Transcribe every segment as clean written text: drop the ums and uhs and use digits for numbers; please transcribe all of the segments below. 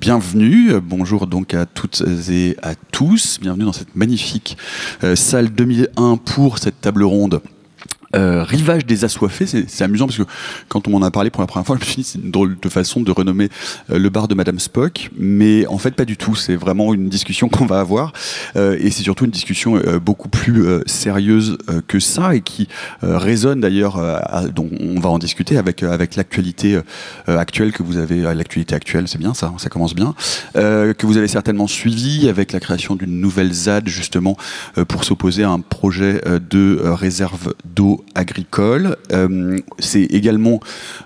bienvenue. Bonjour donc à toutes et à tous. Bienvenue dans cette magnifique salle 2001 pour cette table ronde. Rivage des assoiffés, c'est amusant parce que quand on m'en a parlé pour la première fois, je me suis dit c'est une drôle de façon de renommer le bar de Madame Spock, mais en fait pas du tout, c'est vraiment une discussion qu'on va avoir et c'est surtout une discussion beaucoup plus sérieuse que ça et qui résonne d'ailleurs, dont on va en discuter avec l'actualité actuelle que vous avez, l'actualité actuelle c'est bien ça commence bien, que vous avez certainement suivi avec la création d'une nouvelle ZAD justement pour s'opposer à un projet de réserve d'eau agricole. C'est également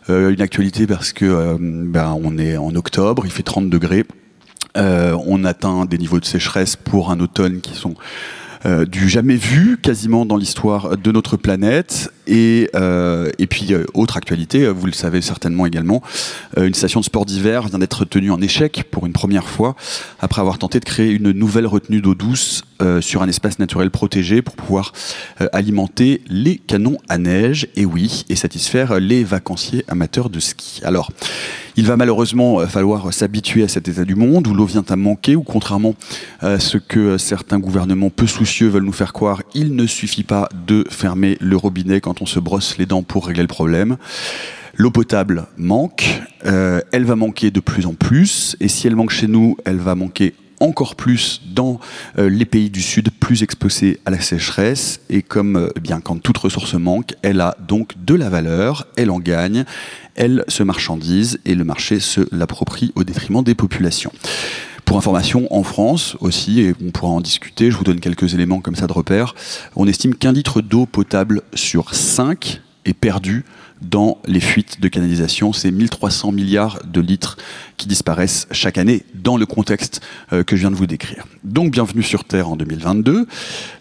une actualité parce que on est en octobre, il fait 30 degrés. On atteint des niveaux de sécheresse pour un automne qui sont du jamais vu quasiment dans l'histoire de notre planète. Et puis, autre actualité, vous le savez certainement également, une station de sport d'hiver vient d'être tenue en échec pour une première fois, après avoir tenté de créer une nouvelle retenue d'eau douce sur un espace naturel protégé pour pouvoir alimenter les canons à neige, et satisfaire les vacanciers amateurs de ski. Alors, il va malheureusement falloir s'habituer à cet état du monde où l'eau vient à manquer, où contrairement à ce que certains gouvernements peu soucieux veulent nous faire croire, il ne suffit pas de fermer le robinet quand on se brosse les dents pour régler le problème. L'eau potable manque, elle va manquer de plus en plus, et si elle manque chez nous, elle va manquer encore plus dans les pays du Sud, plus exposés à la sécheresse. Et comme quand toute ressource manque, elle a donc de la valeur, elle en gagne, elle se marchandise et le marché se l'approprie au détriment des populations. Pour information, en France aussi, et on pourra en discuter, je vous donne quelques éléments comme ça de repère, on estime qu'1 litre d'eau potable sur 5 est perdu dans les fuites de canalisation. C'est 1300 milliards de litres qui disparaissent chaque année dans le contexte que je viens de vous décrire. Donc bienvenue sur Terre en 2022.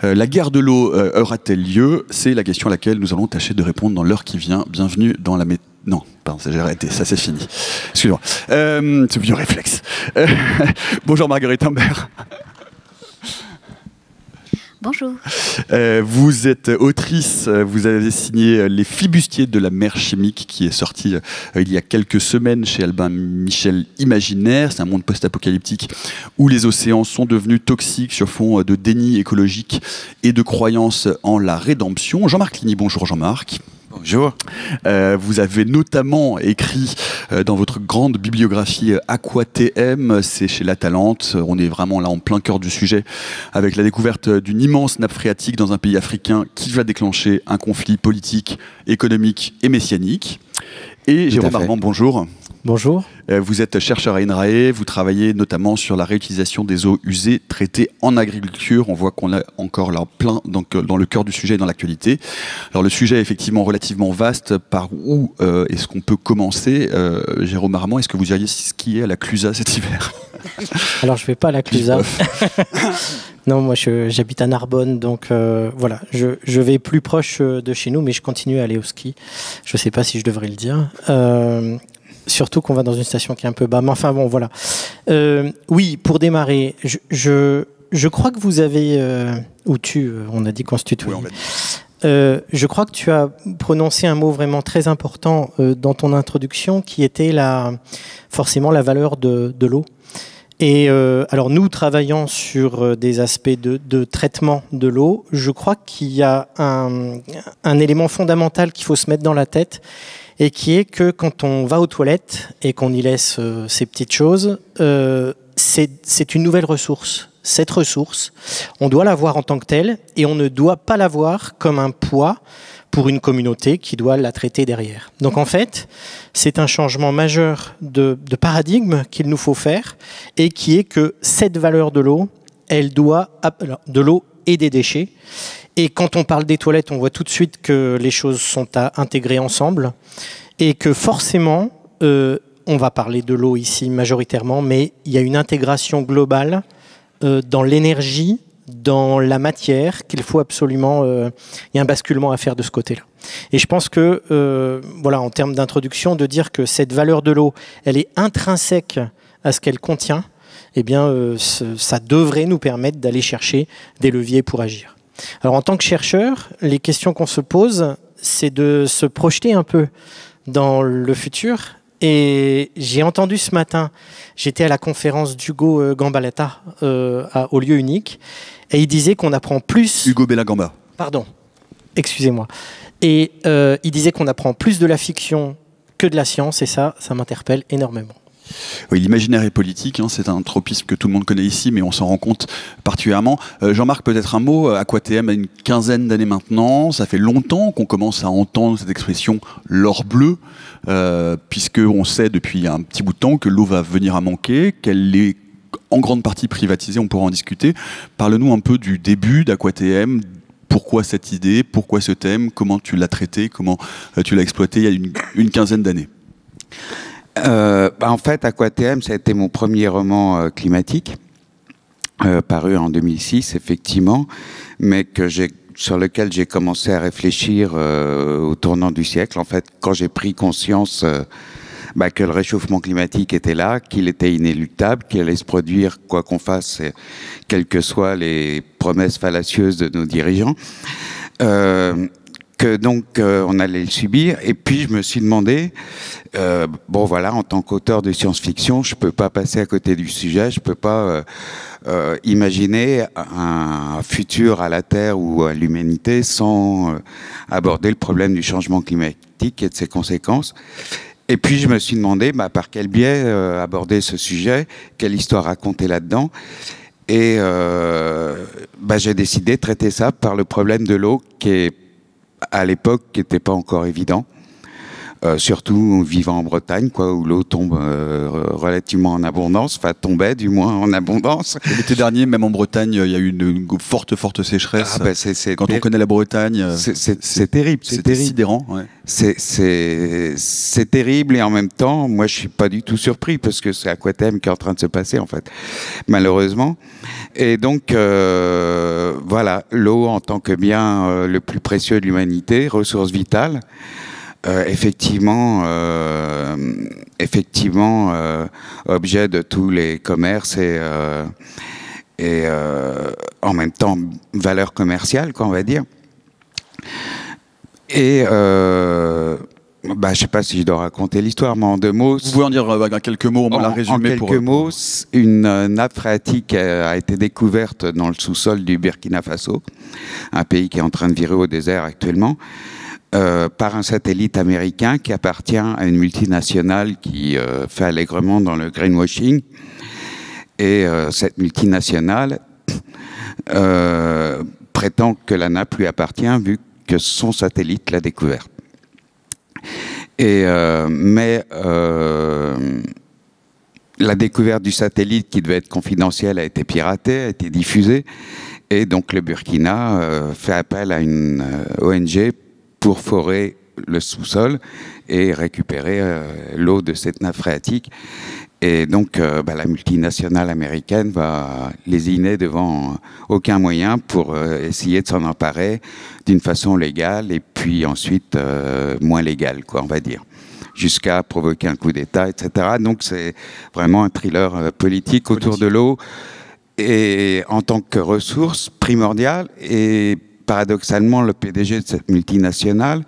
La guerre de l'eau aura-t-elle lieu? C'est la question à laquelle nous allons tâcher de répondre dans l'heure qui vient. Bienvenue dans la Non, pardon, j'ai arrêté, ça c'est fini. Excusez-moi. Ce vieux réflexe. Bonjour Marguerite Humbert. Bonjour. Vous êtes autrice, vous avez signé Les Flibustiers de la mer chimique qui est sorti il y a quelques semaines chez Albin Michel Imaginaire. C'est un monde post-apocalyptique où les océans sont devenus toxiques sur fond de déni écologique et de croyance en la rédemption. Jean-Marc Ligny, bonjour Jean-Marc. Bonjour. Vous avez notamment écrit dans votre grande bibliographie Aqua-TM, c'est chez La Talente. On est vraiment là en plein cœur du sujet avec la découverte d'une immense nappe phréatique dans un pays africain qui va déclencher un conflit politique, économique et messianique. Et Jérôme Armand, bonjour. Bonjour. Vous êtes chercheur à INRAE, vous travaillez notamment sur la réutilisation des eaux usées traitées en agriculture. On voit qu'on est encore là plein dans le cœur du sujet et dans l'actualité. Alors le sujet est effectivement relativement vaste. Par où est-ce qu'on peut commencer? Jérôme Armand, est-ce que vous iriez skier à la Clusaz cet hiver? Alors je ne vais pas à la Clusaz. Non, moi j'habite à Narbonne, donc voilà, je vais plus proche de chez nous, mais je continue à aller au ski. Je ne sais pas si je devrais le dire. Surtout qu'on va dans une station qui est un peu bas. Mais enfin bon, voilà. Oui, pour démarrer, je crois que vous avez... on a dit qu'on se tutoie. Oui, je crois que tu as prononcé un mot vraiment très important dans ton introduction, qui était forcément la valeur de l'eau. Et alors nous travaillant sur des aspects de traitement de l'eau, je crois qu'il y a un élément fondamental qu'il faut se mettre dans la tête, et qui est que quand on va aux toilettes et qu'on y laisse ces petites choses, c'est une nouvelle ressource. Cette ressource, on doit la voir en tant que telle, et on ne doit pas la voir comme un poids pour une communauté qui doit la traiter derrière. Donc en fait, c'est un changement majeur de paradigme qu'il nous faut faire, et qui est que cette valeur de l'eau, de l'eau et des déchets. Et quand on parle des toilettes, on voit tout de suite que les choses sont à intégrer ensemble, et que forcément, on va parler de l'eau ici majoritairement, mais il y a une intégration globale dans l'énergie, dans la matière, qu'il faut absolument... il y a un basculement à faire de ce côté-là. Et je pense que, voilà, en termes d'introduction, de dire que cette valeur de l'eau, elle est intrinsèque à ce qu'elle contient, eh bien, ça devrait nous permettre d'aller chercher des leviers pour agir. Alors, en tant que chercheur, les questions qu'on se pose, c'est de se projeter un peu dans le futur Et j'ai entendu ce matin, j'étais à la conférence d'Hugo Gambaletta au lieu unique, et il disait qu'on apprend plus... Hugo Bellagamba. Pardon, excusez-moi. Et il disait qu'on apprend plus de la fiction que de la science, et ça m'interpelle énormément. Oui, l'imaginaire est politique, hein, c'est un tropisme que tout le monde connaît ici, mais on s'en rend compte particulièrement. Jean-Marc, peut-être un mot. AquaTM a une quinzaine d'années maintenant. Ça fait longtemps qu'on commence à entendre cette expression « l'or bleu », puisqu'on sait depuis un petit bout de temps que l'eau va venir à manquer, qu'elle est en grande partie privatisée, on pourra en discuter. Parle-nous un peu du début d'AquaTM. Pourquoi cette idée? Pourquoi ce thème? Comment tu l'as traité? Comment tu l'as exploité il y a une quinzaine d'années? En fait, AquaTM, ça a été mon premier roman climatique, paru en 2006, effectivement, mais sur lequel j'ai commencé à réfléchir au tournant du siècle. En fait, quand j'ai pris conscience que le réchauffement climatique était là, qu'il était inéluctable, qu'il allait se produire quoi qu'on fasse, quelles que soient les promesses fallacieuses de nos dirigeants, que donc on allait le subir. Et puis je me suis demandé, bon voilà, en tant qu'auteur de science-fiction, je peux pas passer à côté du sujet, je peux pas imaginer un futur à la Terre ou à l'humanité sans aborder le problème du changement climatique et de ses conséquences. Et puis je me suis demandé par quel biais aborder ce sujet, quelle histoire raconter là-dedans. Et j'ai décidé de traiter ça par le problème de l'eau qui est à l'époque qui n'était pas encore évident, surtout vivant en Bretagne, où l'eau tombe relativement en abondance, enfin tombait du moins en abondance. L'été dernier, même en Bretagne, il y a eu une forte sécheresse. Quand on connaît la Bretagne, c'est terrible. C'est sidérant. Ouais. C'est terrible, et en même temps, moi je suis pas du tout surpris parce que c'est AquaTM qui est en train de se passer en fait, malheureusement. Et donc voilà, l'eau en tant que bien le plus précieux de l'humanité, ressource vitale, effectivement objet de tous les commerces et en même temps valeur commerciale, on va dire. Et je sais pas si je dois raconter l'histoire, mais en 2 mots. Vous pouvez en dire quelques mots, on l'a résumé. En quelques mots, une nappe phréatique a été découverte dans le sous-sol du Burkina Faso, un pays qui est en train de virer au désert actuellement, par un satellite américain qui appartient à une multinationale qui fait allègrement dans le greenwashing. Et cette multinationale prétend que la nappe lui appartient vu que son satellite l'a découvert. Mais la découverte du satellite, qui devait être confidentielle, a été piratée, a été diffusée, et donc le Burkina fait appel à une ONG pour forer le sous-sol et récupérer l'eau de cette nappe phréatique. Et donc la multinationale américaine va lésiner devant aucun moyen pour essayer de s'en emparer d'une façon légale et puis ensuite moins légale, on va dire, jusqu'à provoquer un coup d'État, etc. Donc c'est vraiment un thriller politique autour de l'eau, et en tant que ressource primordiale. Et paradoxalement, le PDG de cette multinationale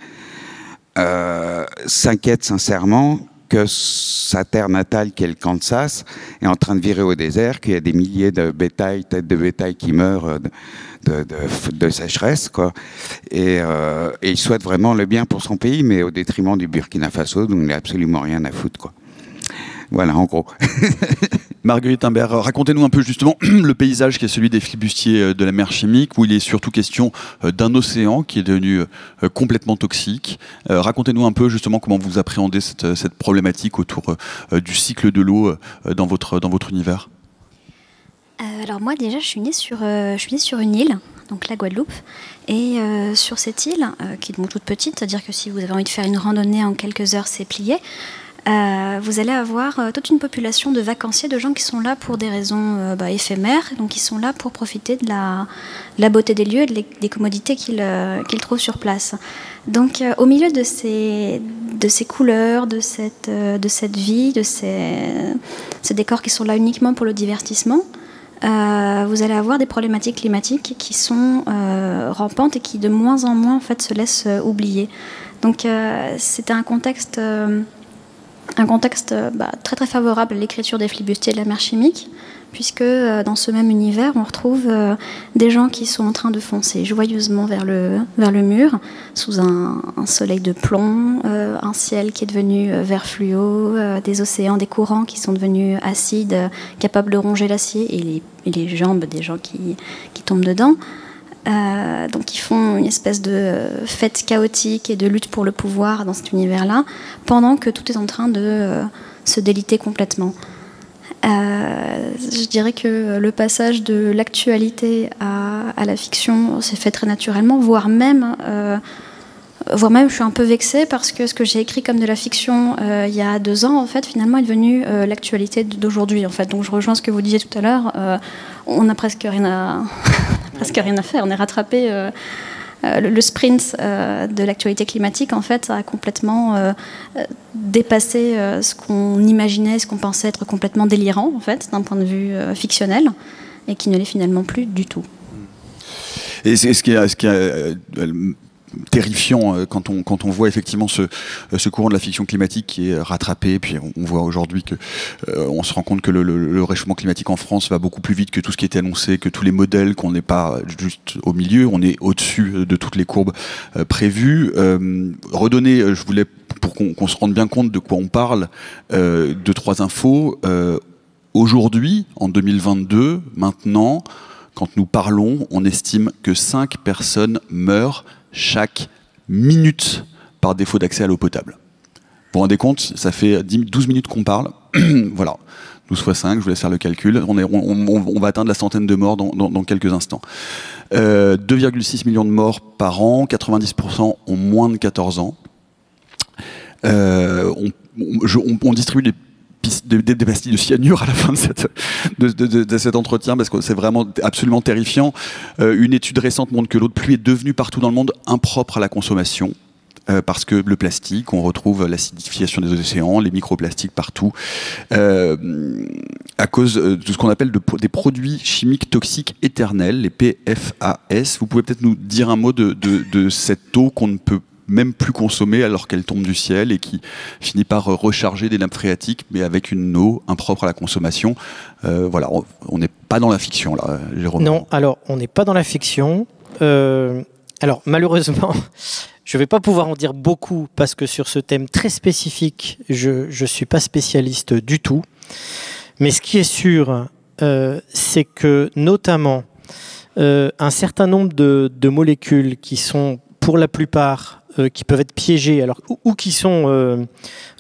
s'inquiète sincèrement que sa terre natale, qui est le Kansas, est en train de virer au désert, qu'il y a des milliers de têtes de bétail qui meurent de sécheresse, Et il souhaite vraiment le bien pour son pays, mais au détriment du Burkina Faso, dont il n'a absolument rien à foutre, Voilà, en gros. Marguerite Imbert, racontez-nous un peu justement le paysage qui est celui des flibustiers de la mer chimique, où il est surtout question d'un océan qui est devenu complètement toxique. Racontez-nous un peu justement comment vous appréhendez cette problématique autour du cycle de l'eau dans votre univers. Alors moi déjà, je suis née sur une île, donc la Guadeloupe, et sur cette île, qui est donc toute petite, c'est-à-dire que si vous avez envie de faire une randonnée en quelques heures, c'est plié. Vous allez avoir toute une population de vacanciers, de gens qui sont là pour des raisons éphémères, donc qui sont là pour profiter de la beauté des lieux et des commodités qu'ils trouvent sur place. Donc au milieu de ces couleurs, de cette vie, de ces décors qui sont là uniquement pour le divertissement, vous allez avoir des problématiques climatiques qui sont rampantes et qui de moins en moins en fait se laissent oublier. Donc c'était un contexte un contexte très très favorable à l'écriture des flibustiers de la mer chimique, puisque dans ce même univers, on retrouve des gens qui sont en train de foncer joyeusement vers le mur, sous un soleil de plomb, un ciel qui est devenu vert fluo, des océans, des courants qui sont devenus acides, capables de ronger l'acier, et les jambes des gens qui tombent dedans. Donc ils font une espèce de fête chaotique et de lutte pour le pouvoir dans cet univers-là, pendant que tout est en train de se déliter complètement. Je dirais que le passage de l'actualité à la fiction s'est fait très naturellement, voire même je suis un peu vexée parce que ce que j'ai écrit comme de la fiction il y a 2 ans, en fait, finalement, est devenu l'actualité d'aujourd'hui. En fait. Donc je rejoins ce que vous disiez tout à l'heure. On n'a presque rien à faire. On est rattrapé. Le sprint de l'actualité climatique, en fait, a complètement dépassé ce qu'on imaginait, ce qu'on pensait être complètement délirant, en fait, d'un point de vue fictionnel, et qui ne l'est finalement plus du tout. Et ce qui est terrifiant quand on voit effectivement ce courant de la fiction climatique qui est rattrapé, puis on voit aujourd'hui que on se rend compte que le réchauffement climatique en France va beaucoup plus vite que tout ce qui était annoncé, que tous les modèles, qu'on n'est pas juste au milieu, on est au-dessus de toutes les courbes prévues. Redonner, je voulais, pour qu'on se rende bien compte de quoi on parle, 2-3 infos. Aujourd'hui, en 2022, maintenant, quand nous parlons, on estime que 5 personnes meurent chaque minute par défaut d'accès à l'eau potable. Vous vous rendez compte, ça fait 12 minutes qu'on parle. Voilà, 12 fois 5, je vous laisse faire le calcul. On va atteindre la centaine de morts dans quelques instants. 2,6 millions de morts par an, 90% ont moins de 14 ans. On distribue des pastilles de cyanure à la fin de cet entretien, parce que c'est vraiment absolument terrifiant. Une étude récente montre que l'eau de pluie est devenue partout dans le monde impropre à la consommation, parce que le plastique, on retrouve l'acidification des océans, les microplastiques partout, à cause de ce qu'on appelle des produits chimiques toxiques éternels, les PFAS. Vous pouvez peut-être nous dire un mot de cette eau qu'on ne peut même plus consommée alors qu'elle tombe du ciel et qui finit par recharger des nappes phréatiques, mais avec une eau impropre à la consommation. Voilà, on n'est pas dans la fiction là, Jérôme. Non, alors on n'est pas dans la fiction. Alors malheureusement, je ne vais pas pouvoir en dire beaucoup parce que sur ce thème très spécifique, je ne suis pas spécialiste du tout. Mais ce qui est sûr, c'est que notamment un certain nombre de molécules qui sont pour la plupart qui peuvent être piégées ou qui sont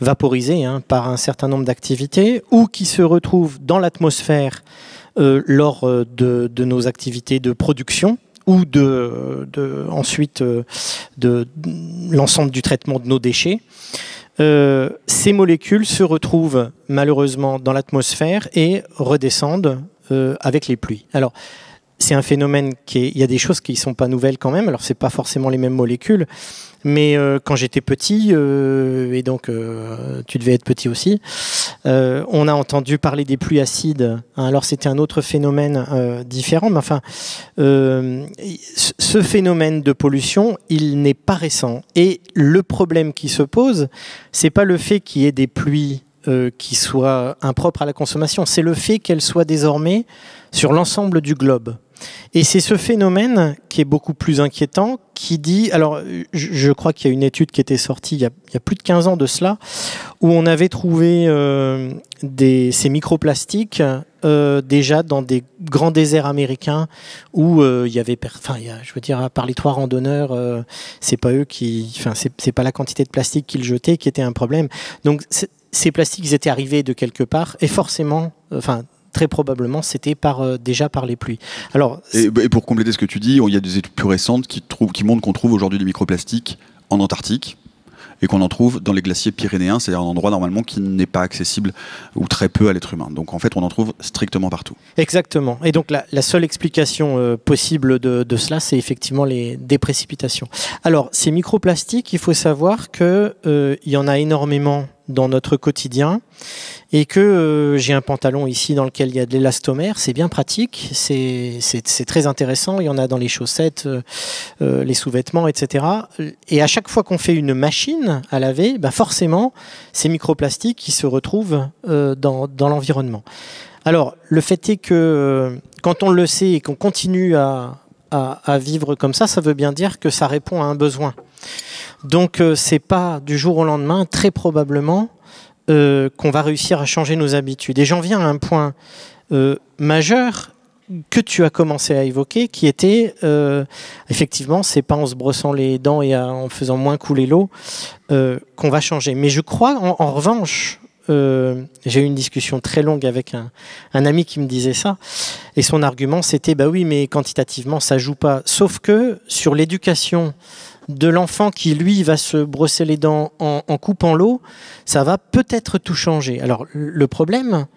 vaporisées par un certain nombre d'activités ou qui se retrouvent dans l'atmosphère lors de nos activités de production ou ensuite de l'ensemble du traitement de nos déchets. Ces molécules se retrouvent malheureusement dans l'atmosphère et redescendent avec les pluies. Alors, c'est un phénomène il y a des choses qui ne sont pas nouvelles quand même. Alors, c'est pas forcément les mêmes molécules, mais quand j'étais petit, et donc tu devais être petit aussi, on a entendu parler des pluies acides. Alors, c'était un autre phénomène différent, mais enfin, ce phénomène de pollution, il n'est pas récent. Et le problème qui se pose, c'est pas le fait qu'il y ait des pluies qui soient impropres à la consommation, c'est le fait qu'elles soient désormais sur l'ensemble du globe. Et c'est ce phénomène qui est beaucoup plus inquiétant, qui dit... Alors, je crois qu'il y a une étude qui était sortie il y a plus de 15 ans de cela, où on avait trouvé ces microplastiques déjà dans des grands déserts américains où il y avait... je veux dire, à part les 3 randonneurs, c'est pas eux qui... Enfin, c'est pas la quantité de plastique qu'ils jetaient qui était un problème. Donc, ces plastiques, ils étaient arrivés de quelque part, et forcément... très probablement, c'était déjà par les pluies. Alors, et pour compléter ce que tu dis, il y a des études plus récentes qui montrent qu'on trouve aujourd'hui des microplastiques en Antarctique et qu'on en trouve dans les glaciers pyrénéens, c'est-à-dire un endroit normalement qui n'est pas accessible ou très peu à l'être humain. Donc en fait, on en trouve strictement partout. Exactement. Et donc la seule explication possible de cela, c'est effectivement des précipitations. Alors, ces microplastiques, il faut savoir qu'il y en a énormément dans notre quotidien et que j'ai un pantalon ici dans lequel il y a de l'élastomère, c'est bien pratique, c'est très intéressant, il y en a dans les chaussettes, les sous-vêtements, etc. Et à chaque fois qu'on fait une machine à laver, bah forcément, ces microplastiques qui se retrouvent dans l'environnement. Alors, le fait est que quand on le sait et qu'on continue à vivre comme ça veut bien dire que ça répond à un besoin. Donc, c'est pas du jour au lendemain, très probablement, qu'on va réussir à changer nos habitudes. Et j'en viens à un point majeur que tu as commencé à évoquer, qui était, effectivement, c'est pas en se brossant les dents et en faisant moins couler l'eau qu'on va changer. Mais je crois, en revanche, j'ai eu une discussion très longue avec un ami qui me disait ça, et son argument c'était bah oui, mais quantitativement ça joue pas. Sauf que sur l'éducation de l'enfant qui lui va se brosser les dents en coupant l'eau, ça va peut-être tout changer. Alors le problème,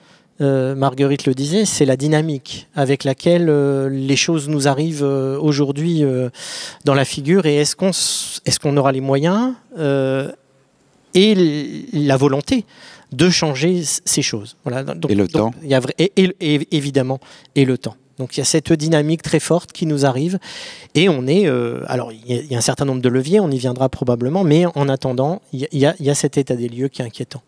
Marguerite le disait, c'est la dynamique avec laquelle les choses nous arrivent aujourd'hui dans la figure, et est-ce qu'on aura les moyens et la volonté de changer ces choses. Voilà. Donc, et le temps. Il y a évidemment, et le temps. Donc il y a cette dynamique très forte qui nous arrive, et on est... alors il y a un certain nombre de leviers, on y viendra probablement, mais en attendant, il y a cet état des lieux qui est inquiétant.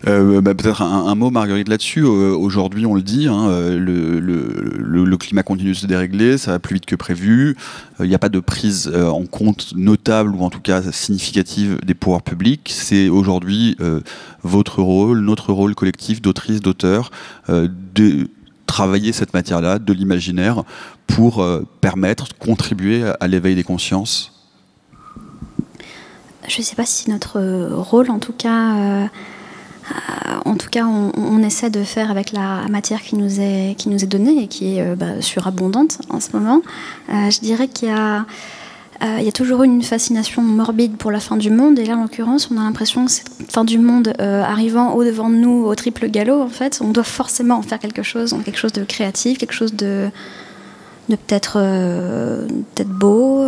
Peut-être un mot, Marguerite, là-dessus. Aujourd'hui, on le dit, hein, le climat continue de se dérégler, ça va plus vite que prévu. Il n'y a pas de prise en compte notable, ou en tout cas significative, des pouvoirs publics. C'est aujourd'hui votre rôle, notre rôle collectif d'autrice, d'auteur, de travailler cette matière-là, de l'imaginaire, pour permettre, contribuer à l'éveil des consciences. Je ne sais pas si notre rôle, en tout cas, on essaie de faire avec la matière qui nous est donnée et qui est surabondante en ce moment. Je dirais qu'il y a toujours eu une fascination morbide pour la fin du monde, et là, en l'occurrence, on a l'impression que cette fin du monde arrivant au-devant de nous au triple galop, en fait, on doit forcément en faire quelque chose de créatif, quelque chose de peut-être beau,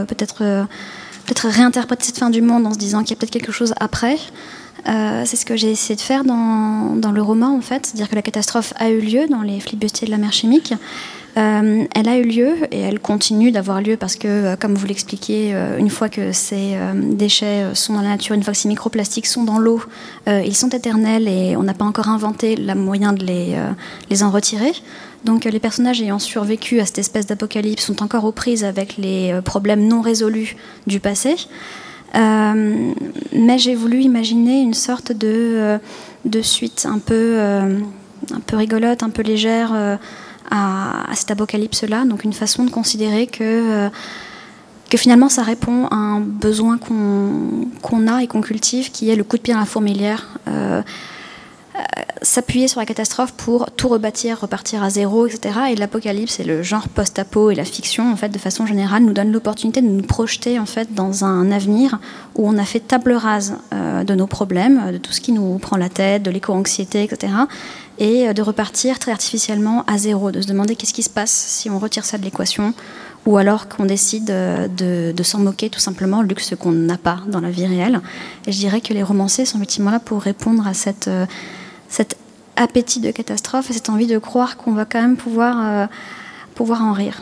peut-être réinterpréter cette fin du monde en se disant qu'il y a peut-être quelque chose après. C'est ce que j'ai essayé de faire dans le roman, en fait. C'est-à-dire que la catastrophe a eu lieu dans les flibustiers de la mer chimique. Elle a eu lieu, et elle continue d'avoir lieu parce que, comme vous l'expliquiez, une fois que ces déchets sont dans la nature, une fois que ces microplastiques sont dans l'eau, ils sont éternels, et on n'a pas encore inventé le moyen de les en retirer. Donc les personnages ayant survécu à cette espèce d'apocalypse sont encore aux prises avec les problèmes non résolus du passé. Mais j'ai voulu imaginer une sorte de suite un peu rigolote, un peu légère à cet apocalypse-là. Donc une façon de considérer que finalement ça répond à un besoin qu'on a et qu'on cultive, qui est le coup de pied dans la fourmilière. S'appuyer sur la catastrophe pour tout rebâtir, repartir à zéro, etc. Et l'apocalypse et le genre post-apo et la fiction, en fait, de façon générale, nous donnent l'opportunité de nous projeter, en fait, dans un avenir où on a fait table rase de nos problèmes, de tout ce qui nous prend la tête, de l'éco-anxiété, etc. Et de repartir très artificiellement à zéro, de se demander qu'est-ce qui se passe si on retire ça de l'équation, ou alors qu'on décide de s'en moquer tout simplement, luxe qu'on n'a pas dans la vie réelle. Et je dirais que les romanciers sont effectivement là pour répondre à cet appétit de catastrophe et cette envie de croire qu'on va quand même pouvoir en rire.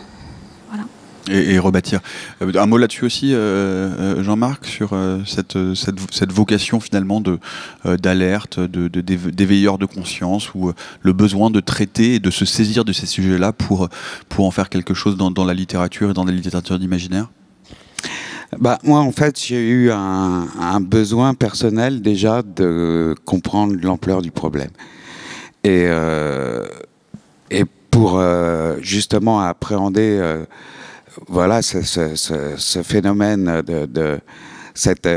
Voilà. Et rebâtir. Un mot là-dessus aussi, Jean-Marc, sur cette vocation finalement d'alerte, d'éveilleur de conscience, ou le besoin de traiter et de se saisir de ces sujets-là pour en faire quelque chose dans la littérature et dans la littérature d'imaginaire. Moi, en fait, j'ai eu un besoin personnel déjà de comprendre l'ampleur du problème. Et pour justement appréhender voilà, ce phénomène de cet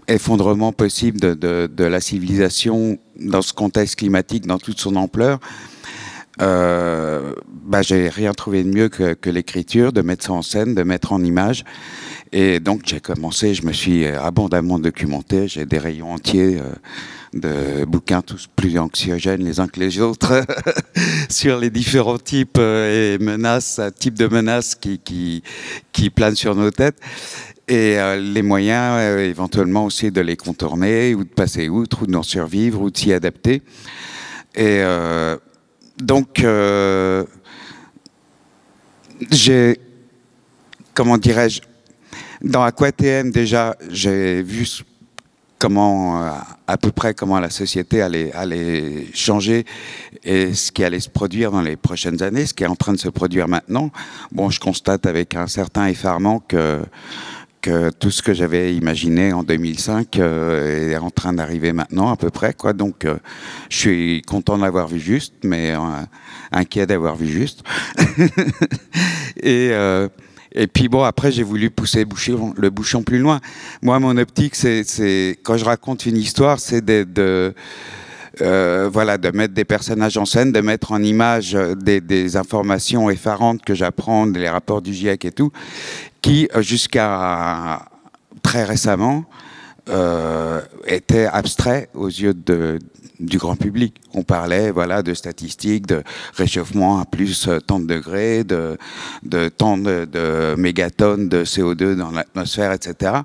effondrement possible de la civilisation dans ce contexte climatique, dans toute son ampleur, j'ai rien trouvé de mieux que l'écriture, de mettre ça en scène, de mettre en image. Et donc j'ai commencé, je me suis abondamment documenté, j'ai des rayons entiers de bouquins tous plus anxiogènes les uns que les autres sur les différents types et types de menaces qui planent sur nos têtes. et les moyens éventuellement aussi de les contourner ou de passer outre ou d'en survivre ou de s'y adapter. Et donc j'ai, comment dirais-je, dans AquaTM déjà j'ai vu comment à peu près comment la société allait changer et ce qui allait se produire dans les prochaines années, ce qui est en train de se produire maintenant. Bon, je constate avec un certain effarement que tout ce que j'avais imaginé en 2005 est en train d'arriver maintenant à peu près, quoi. Donc je suis content de l'avoir vu juste, mais inquiet d'avoir vu juste. Et puis bon, après j'ai voulu pousser le bouchon plus loin. Moi, mon optique, c'est quand je raconte une histoire, c'est voilà, de mettre des personnages en scène, de mettre en image des informations effarantes que j'apprends, les rapports du GIEC et tout, qui jusqu'à très récemment étaient abstraits aux yeux du grand public. On parlait, voilà, de statistiques, de réchauffement à plus tant de degrés, de tant de mégatonnes de CO2 dans l'atmosphère, etc.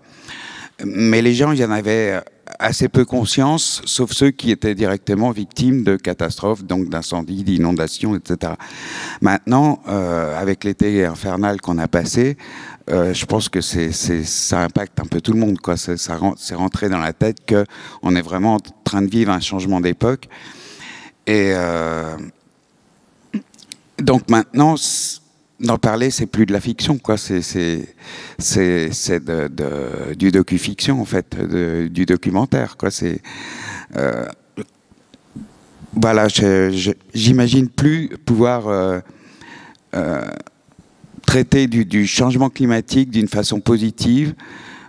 Mais les gens, il y en avait assez peu conscience, sauf ceux qui étaient directement victimes de catastrophes, donc d'incendies, d'inondations, etc. Maintenant, avec l'été infernal qu'on a passé, je pense que ça impacte un peu tout le monde, quoi. C'est rentré dans la tête qu'on est vraiment en train de vivre un changement d'époque. Et donc maintenant, d'en parler, c'est plus de la fiction, quoi. C'est du docu-fiction, en fait, du documentaire, quoi. Voilà, j'imagine plus pouvoir traiter du changement climatique d'une façon positive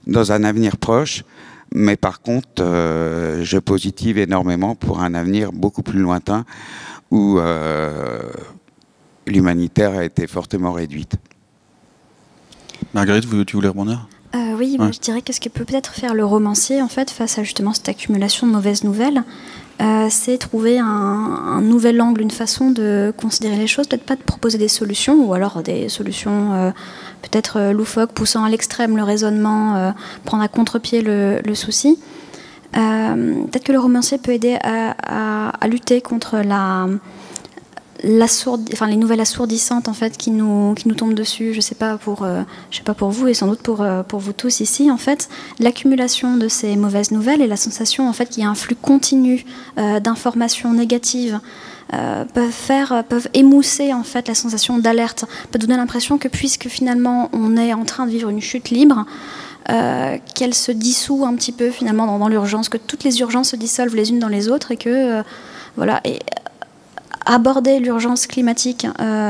dans un avenir proche, mais par contre, je positive énormément pour un avenir beaucoup plus lointain où l'humanitaire a été fortement réduite. Marguerite, tu voulais rebondir ? Oui, moi, je dirais que ce que peut peut-être faire le romancier, en fait, face à justement cette accumulation de mauvaises nouvelles, c'est trouver un nouvel angle, une façon de considérer les choses, peut-être pas de proposer des solutions, ou alors des solutions peut-être loufoques, poussant à l'extrême le raisonnement, prendre à contre-pied le souci. Peut-être que le romancier peut aider à lutter contre les nouvelles assourdissantes en fait qui nous tombent dessus. Je sais pas pour vous et sans doute pour vous tous ici, en fait, l'accumulation de ces mauvaises nouvelles et la sensation en fait qu'il y a un flux continu d'informations négatives peuvent émousser en fait la sensation d'alerte, peut donner l'impression que puisque finalement on est en train de vivre une chute libre, qu'elle se dissout un petit peu finalement dans l'urgence, que toutes les urgences se dissolvent les unes dans les autres et que voilà. Et aborder l'urgence climatique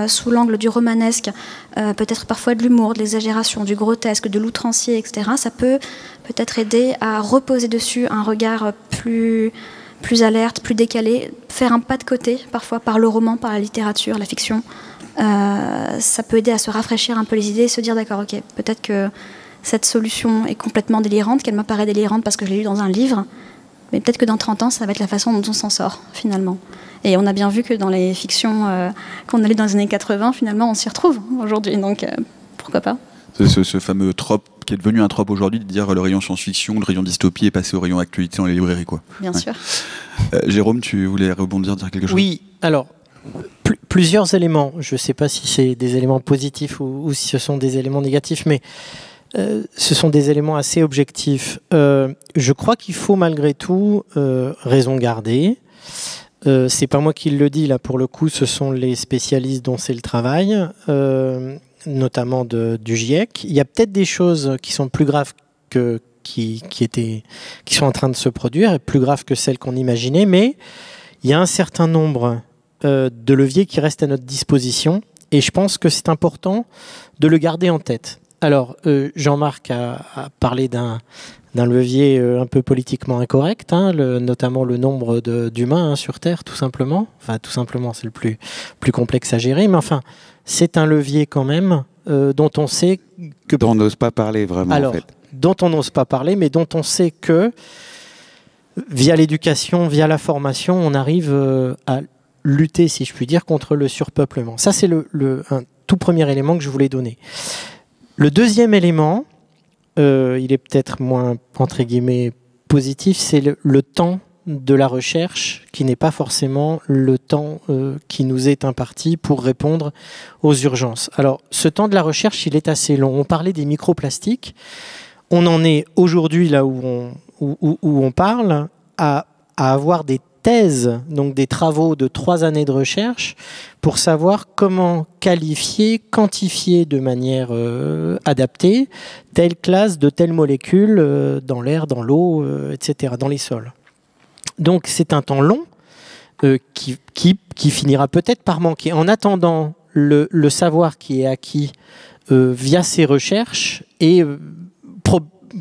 sous l'angle du romanesque, peut-être parfois de l'humour, de l'exagération, du grotesque, de l'outrancier, etc., ça peut peut-être aider à reposer dessus un regard plus alerte, plus décalé, faire un pas de côté, parfois par le roman, par la littérature, la fiction. Ça peut aider à se rafraîchir un peu les idées et se dire, d'accord, ok, peut-être que cette solution est complètement délirante, qu'elle m'apparaît délirante parce que je l'ai lu dans un livre, mais peut-être que dans 30 ans, ça va être la façon dont on s'en sort, finalement. Et on a bien vu que dans les fictions qu'on a lues dans les années 80, finalement, on s'y retrouve aujourd'hui. Donc, pourquoi pas ? Ce fameux trope qui est devenu un trope aujourd'hui, de dire le rayon science-fiction, le rayon dystopie est passé au rayon actualité dans les librairies, quoi. Bien sûr. Jérôme, tu voulais rebondir, dire quelque chose ? Oui, alors, plusieurs éléments. Je ne sais pas si c'est des éléments positifs ou si ce sont des éléments négatifs, mais ce sont des éléments assez objectifs. Je crois qu'il faut malgré tout raison garder. C'est pas moi qui le dis, là, pour le coup, ce sont les spécialistes dont c'est le travail, notamment du GIEC. Il y a peut-être des choses qui sont plus graves qui sont en train de se produire, et plus graves que celles qu'on imaginait, mais il y a un certain nombre de leviers qui restent à notre disposition, et je pense que c'est important de le garder en tête. Alors, Jean-Marc a parlé d'un levier un peu politiquement incorrect, notamment le nombre d'humains sur Terre, tout simplement. Enfin, tout simplement, c'est le plus complexe à gérer, mais enfin, c'est un levier quand même dont on sait que... Dont on n'ose pas parler vraiment, alors, en fait. Dont on n'ose pas parler, mais dont on sait que, via l'éducation, via la formation, on arrive à lutter, si je puis dire, contre le surpeuplement. Ça, c'est un tout premier élément que je voulais donner. Le deuxième élément, il est peut-être moins, entre guillemets, positif, c'est le temps de la recherche qui n'est pas forcément le temps qui nous est imparti pour répondre aux urgences. Alors, ce temps de la recherche, il est assez long. On parlait des microplastiques. On en est aujourd'hui, là où on parle, à avoir des thèses, donc des travaux de 3 années de recherche, pour savoir comment qualifier, quantifier de manière adaptée telle classe de telle molécule dans l'air, dans l'eau, etc., dans les sols. Donc c'est un temps long qui finira peut-être par manquer. En attendant, le savoir qui est acquis via ces recherches est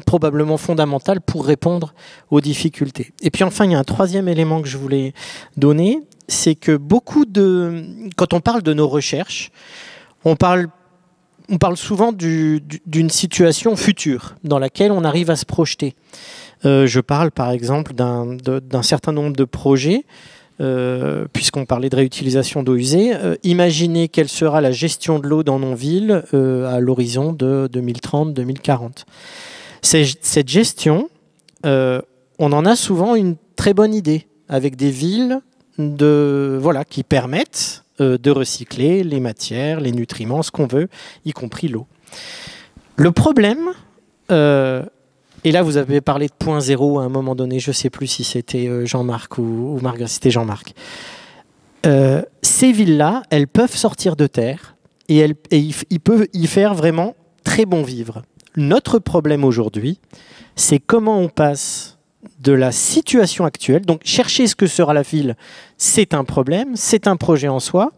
probablement fondamental pour répondre aux difficultés. Et puis enfin, il y a un troisième élément que je voulais donner, c'est que quand on parle de nos recherches, on parle souvent d'une situation future dans laquelle on arrive à se projeter. Je parle par exemple d'un certain nombre de projets, puisqu'on parlait de réutilisation d'eau usée. Imaginez quelle sera la gestion de l'eau dans nos villes à l'horizon de 2030-2040. Cette gestion, on en a souvent une très bonne idée, avec des villes qui permettent de recycler les matières, les nutriments, ce qu'on veut, y compris l'eau. Le problème, et là vous avez parlé de point zéro à un moment donné, je ne sais plus si c'était Jean-Marc ou Margaret, c'était Jean-Marc. Ces villes-là, elles peuvent sortir de terre et ils peuvent y faire vraiment très bon vivre. Notre problème aujourd'hui, c'est comment on passe de la situation actuelle. Donc, chercher ce que sera la ville, c'est un problème, c'est un projet en soi.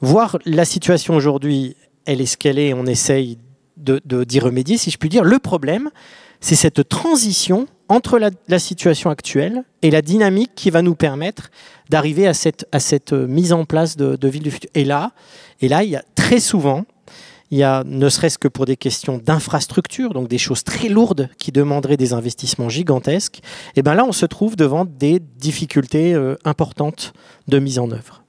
Voir la situation aujourd'hui, elle est ce qu'elle est, on essaye d'y remédier, si je puis dire. Le problème, c'est cette transition entre la situation actuelle et la dynamique qui va nous permettre d'arriver à cette mise en place de ville du futur. Et là, il y a très souvent... Il y a, ne serait-ce que pour des questions d'infrastructure, donc des choses très lourdes qui demanderaient des investissements gigantesques, et bien là, on se trouve devant des difficultés importantes de mise en œuvre.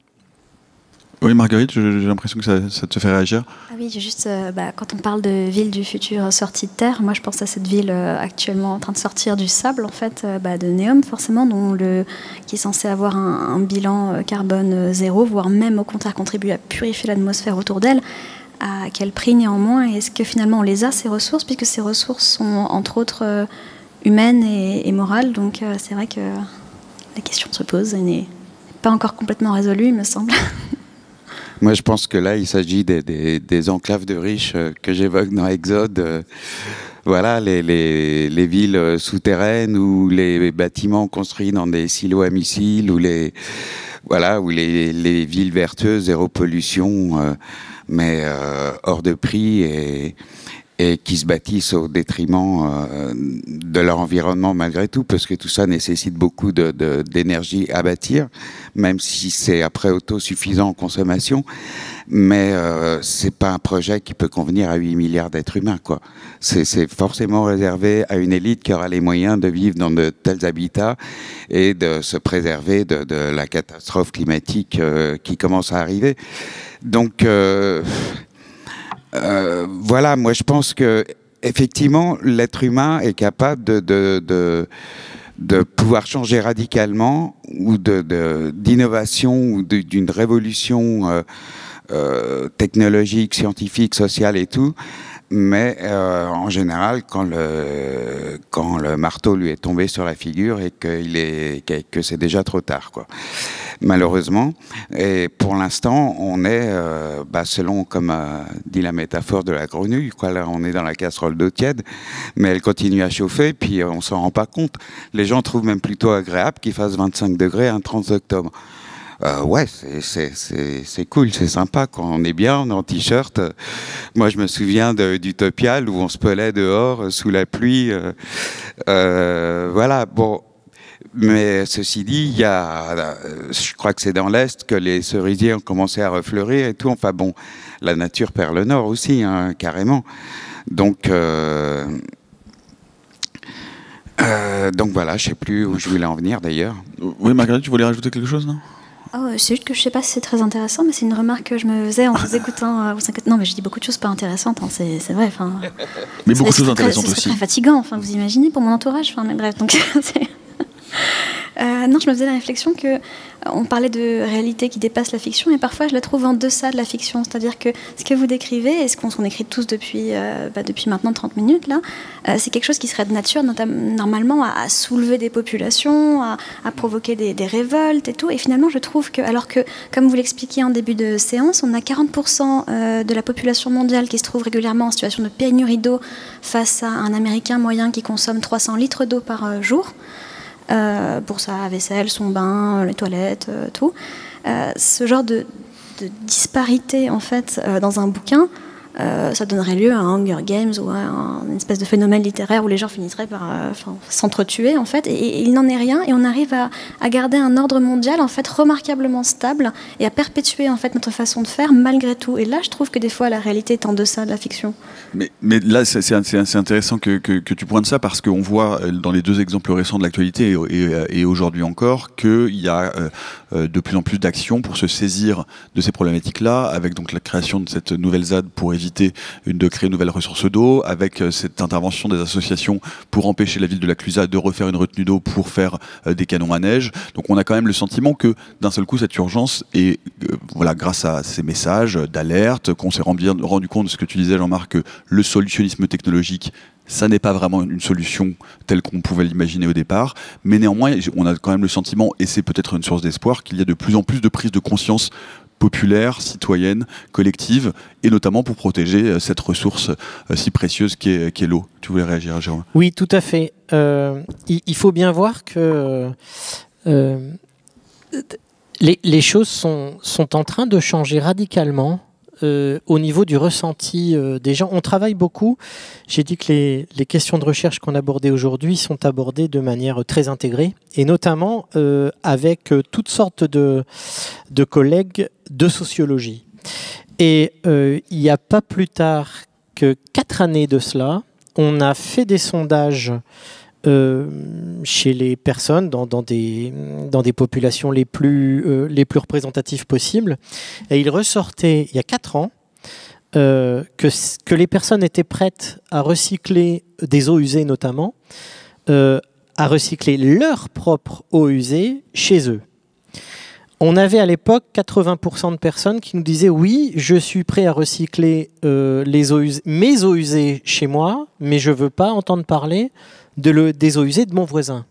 Oui, Marguerite, j'ai l'impression que ça te fait réagir. Ah oui, juste, quand on parle de ville du futur sortie de terre, moi je pense à cette ville actuellement en train de sortir du sable, en fait, de Neom, forcément, qui est censé avoir un bilan carbone zéro, voire même au contraire contribuer à purifier l'atmosphère autour d'elle. À quel prix néanmoins? Est-ce que finalement on les a, ces ressources, puisque ces ressources sont entre autres humaines et morales? Donc c'est vrai que la question se pose et n'est pas encore complètement résolue, il me semble. Moi je pense que là il s'agit des enclaves de riches que j'évoque dans Exode. Voilà, les villes souterraines ou les bâtiments construits dans des silos à missiles ou les villes vertueuses, zéro pollution, mais hors de prix et qui se bâtissent au détriment de leur environnement malgré tout, parce que tout ça nécessite beaucoup d'énergie à bâtir, même si c'est après autosuffisant en consommation. Mais c'est pas un projet qui peut convenir à 8 milliards d'êtres humains, quoi. C'est forcément réservé à une élite qui aura les moyens de vivre dans de tels habitats et de se préserver de la catastrophe climatique qui commence à arriver. Donc voilà, moi je pense que effectivement l'être humain est capable de pouvoir changer radicalement ou d'innovation ou d'une révolution technologique, scientifique, sociale et tout. Mais en général, quand le marteau lui est tombé sur la figure et que c'est déjà trop tard, quoi. Malheureusement. Et pour l'instant, on est, selon comme dit la métaphore de la grenouille, quoi. Là, on est dans la casserole d'eau tiède, mais elle continue à chauffer, puis on s'en rend pas compte. Les gens trouvent même plutôt agréable qu'il fasse 25 degrés un 30 octobre. Ouais, c'est cool, c'est sympa quand on est bien, on est en t-shirt. Moi, je me souviens d'Utopial où on se pelait dehors sous la pluie. Voilà, bon. Mais ceci dit, je crois que c'est dans l'Est que les cerisiers ont commencé à refleurir et tout. Enfin bon, la nature perd le nord aussi, hein, carrément. Donc voilà, je sais plus où je voulais en venir d'ailleurs. Oui, Marguerite, tu voulais rajouter quelque chose, non ? C'est juste que je sais pas si c'est très intéressant, mais c'est une remarque que je me faisais en vous écoutant. Non, mais je dis beaucoup de choses pas intéressantes, hein, c'est vrai. Mais beaucoup de choses intéressantes aussi. C'est très fatigant, vous imaginez, pour mon entourage. Mais bref, donc non, je me faisais la réflexion que on parlait de réalité qui dépasse la fiction, et parfois je la trouve en deçà de la fiction. C'est-à-dire que ce que vous décrivez, et ce qu'on écrit tous depuis maintenant 30 minutes, là, c'est quelque chose qui serait de nature, normalement, à soulever des populations, à provoquer des révoltes et tout. Et finalement, je trouve que, alors que, comme vous l'expliquiez en début de séance, on a 40% de la population mondiale qui se trouve régulièrement en situation de pénurie d'eau face à un Américain moyen qui consomme 300 litres d'eau par jour. Pour sa vaisselle, son bain, les toilettes, tout. Ce genre de disparité, en fait, dans un bouquin, ça donnerait lieu à un Hunger Games ou à une espèce de phénomène littéraire où les gens finisseraient par s'entretuer, en fait. Et il n'en est rien, et on arrive à garder un ordre mondial, en fait, remarquablement stable, et à perpétuer, en fait, notre façon de faire malgré tout. Et là, je trouve que des fois, la réalité est en deçà de la fiction. Mais là, c'est intéressant que tu pointes ça, parce qu'on voit dans les deux exemples récents de l'actualité et aujourd'hui encore qu'il y a de plus en plus d'actions pour se saisir de ces problématiques-là, avec donc la création de cette nouvelle ZAD pour éviter de créer une nouvelle ressource d'eau, avec cette intervention des associations pour empêcher la ville de la Clusaz de refaire une retenue d'eau pour faire des canons à neige. Donc on a quand même le sentiment que d'un seul coup cette urgence est, grâce à ces messages d'alerte, qu'on s'est rendu compte de ce que tu disais, Jean-Marc, que le solutionnisme technologique, ça n'est pas vraiment une solution telle qu'on pouvait l'imaginer au départ, mais néanmoins on a quand même le sentiment, et c'est peut-être une source d'espoir, qu'il y a de plus en plus de prise de conscience populaire, citoyenne, collective, et notamment pour protéger cette ressource si précieuse qu'est l'eau. Tu voulais réagir, Jérôme ? Oui, tout à fait. Il faut bien voir que les choses sont en train de changer radicalement au niveau du ressenti des gens. On travaille beaucoup. J'ai dit que les questions de recherche qu'on abordait aujourd'hui sont abordées de manière très intégrée, et notamment avec toutes sortes de collègues de sociologie. Et il n'y a pas plus tard que 4 années de cela, on a fait des sondages chez les personnes dans des populations les plus représentatives possibles, et il ressortait il y a 4 ans que les personnes étaient prêtes à recycler des eaux usées, notamment à recycler leur propre eau usée chez eux. On avait à l'époque 80% de personnes qui nous disaient oui, je suis prêt à recycler mes eaux usées chez moi, mais je ne veux pas entendre parler des eaux usées de mon voisin.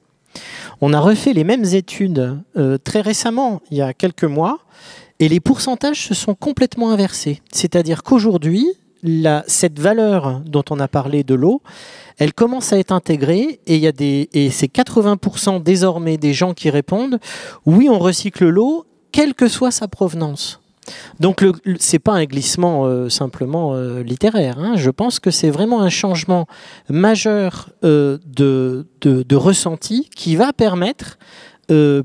On a refait les mêmes études très récemment, il y a quelques mois, et les pourcentages se sont complètement inversés. C'est-à-dire qu'aujourd'hui, cette valeur dont on a parlé de l'eau, elle commence à être intégrée, et c'est 80% désormais des gens qui répondent oui, on recycle l'eau, quelle que soit sa provenance. Donc c'est pas un glissement simplement littéraire, hein. Je pense que c'est vraiment un changement majeur de ressenti qui va permettre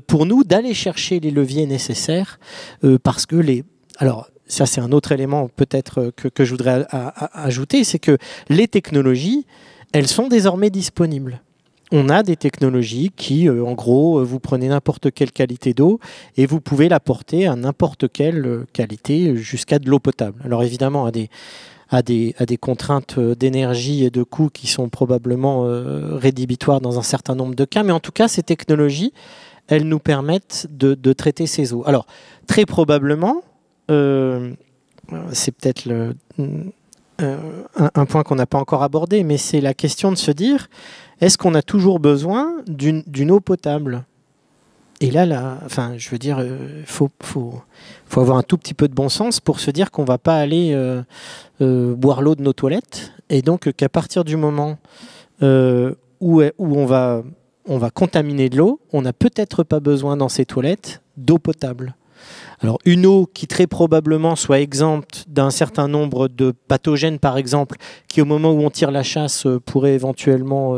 pour nous d'aller chercher les leviers nécessaires, parce que alors ça c'est un autre élément peut-être que je voudrais ajouter, c'est que les technologies, elles sont désormais disponibles. On a des technologies qui, en gros, vous prenez n'importe quelle qualité d'eau et vous pouvez la porter à n'importe quelle qualité jusqu'à de l'eau potable. Alors évidemment, à des contraintes d'énergie et de coûts qui sont probablement rédhibitoires dans un certain nombre de cas, mais en tout cas, ces technologies, elles nous permettent de traiter ces eaux. Alors, très probablement, c'est peut-être un point qu'on n'a pas encore abordé, mais c'est la question de se dire, est-ce qu'on a toujours besoin d'une eau potable ? Et là, je veux dire, faut avoir un tout petit peu de bon sens pour se dire qu'on ne va pas aller boire l'eau de nos toilettes, et donc qu'à partir du moment où on va contaminer de l'eau, on n'a peut-être pas besoin dans ces toilettes d'eau potable. Alors une eau qui très probablement soit exempte d'un certain nombre de pathogènes, par exemple, qui au moment où on tire la chasse pourraient éventuellement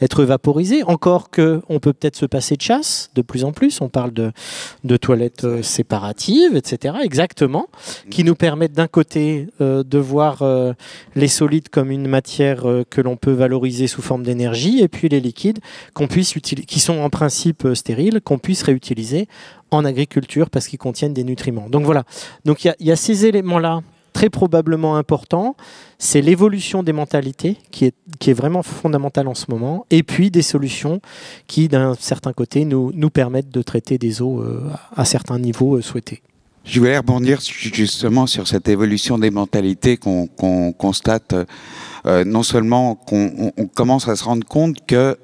être vaporisés. Encore qu'on peut peut-être se passer de chasse de plus en plus. On parle de toilettes séparatives, etc. Exactement, qui nous permettent d'un côté de voir les solides comme une matière que l'on peut valoriser sous forme d'énergie, et puis les liquides qui sont en principe stériles, qu'on puisse réutiliser en agriculture parce qu'ils contiennent des nutriments. Donc voilà, donc il y a ces éléments-là très probablement importants. C'est l'évolution des mentalités qui est vraiment fondamentale en ce moment, et puis des solutions qui, d'un certain côté, nous permettent de traiter des eaux à certains niveaux souhaités. Je voulais rebondir justement sur cette évolution des mentalités qu'on constate. Non seulement qu'on commence à se rendre compte que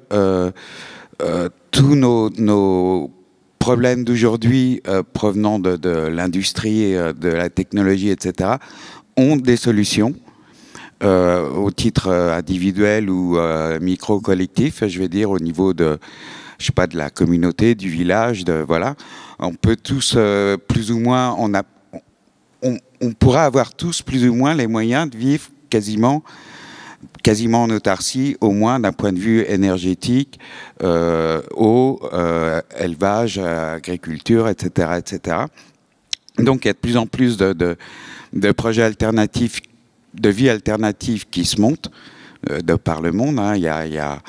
tous nos problèmes d'aujourd'hui provenant de l'industrie, de la technologie, etc., ont des solutions au titre individuel ou micro-collectif, je vais dire, au niveau de, je sais pas, de la communauté, du village, voilà. On peut tous, plus ou moins, on pourra avoir tous plus ou moins les moyens de vivre quasiment en autarcie, au moins d'un point de vue énergétique, eau, élevage, agriculture, etc., etc. Donc il y a de plus en plus de projets alternatifs, de vie alternative qui se montent de par le monde. Hein. Il y a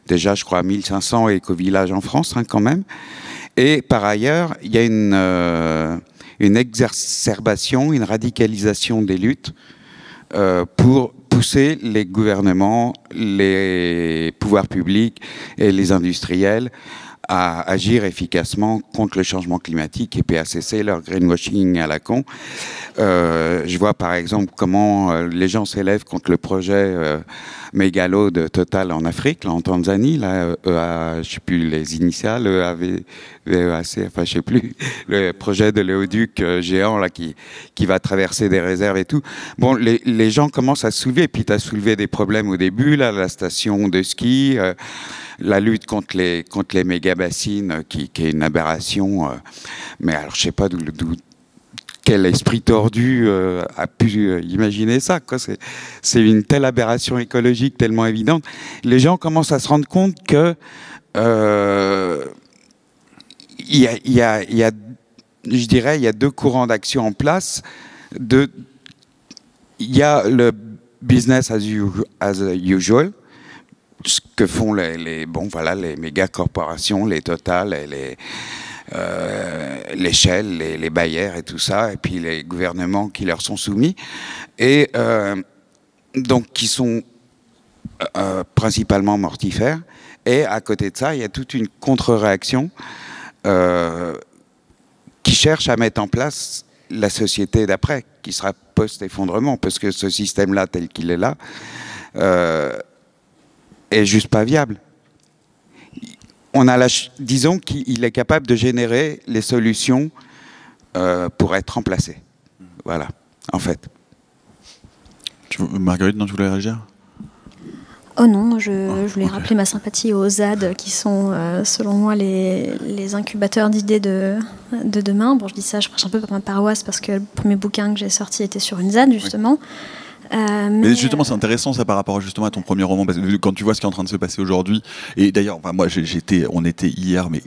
déjà, je crois, 1500 éco-villages en France, hein, quand même. Et par ailleurs, il y a une exacerbation, une radicalisation des luttes pour pousser les gouvernements, les pouvoirs publics et les industriels à agir efficacement contre le changement climatique et puis à cesser leur greenwashing à la con. Je vois par exemple comment les gens s'élèvent contre le projet mégalo de Total en Afrique, là, en Tanzanie, là, je sais plus les initiales, VEAC, enfin je sais plus, le projet de l'éoduc géant là qui va traverser des réserves et tout. Bon, les gens commencent à se soulever, puis tu as soulevé des problèmes au début, là, la station de ski, la lutte contre les méga-bassines, qui est une aberration, mais alors je sais pas quel esprit tordu a pu imaginer ça, quoi. C'est une telle aberration écologique tellement évidente. Les gens commencent à se rendre compte que il y a, je dirais, il y a deux courants d'action en place. Il y a le business as usual, ce que font les méga corporations, les Total et les Shell, les Bayer et tout ça, et puis les gouvernements qui leur sont soumis, et donc qui sont principalement mortifères. Et à côté de ça, il y a toute une contre-réaction qui cherche à mettre en place la société d'après, qui sera post-effondrement, parce que ce système-là, tel qu'il est là, est juste pas viable. Disons qu'il est capable de générer les solutions pour être remplacé. Voilà, en fait. Marguerite, non, tu voulais réagir ? Oh non, je voulais rappeler ma sympathie aux ZAD, qui sont, selon moi, les incubateurs d'idées de demain. Bon, je dis ça, je prêche un peu par ma paroisse, parce que le premier bouquin que j'ai sorti était sur une ZAD, justement. Oui. Mais justement, c'est intéressant ça par rapport justement à ton premier roman, parce que quand tu vois ce qui est en train de se passer aujourd'hui, et d'ailleurs, enfin, moi, on était hier, mais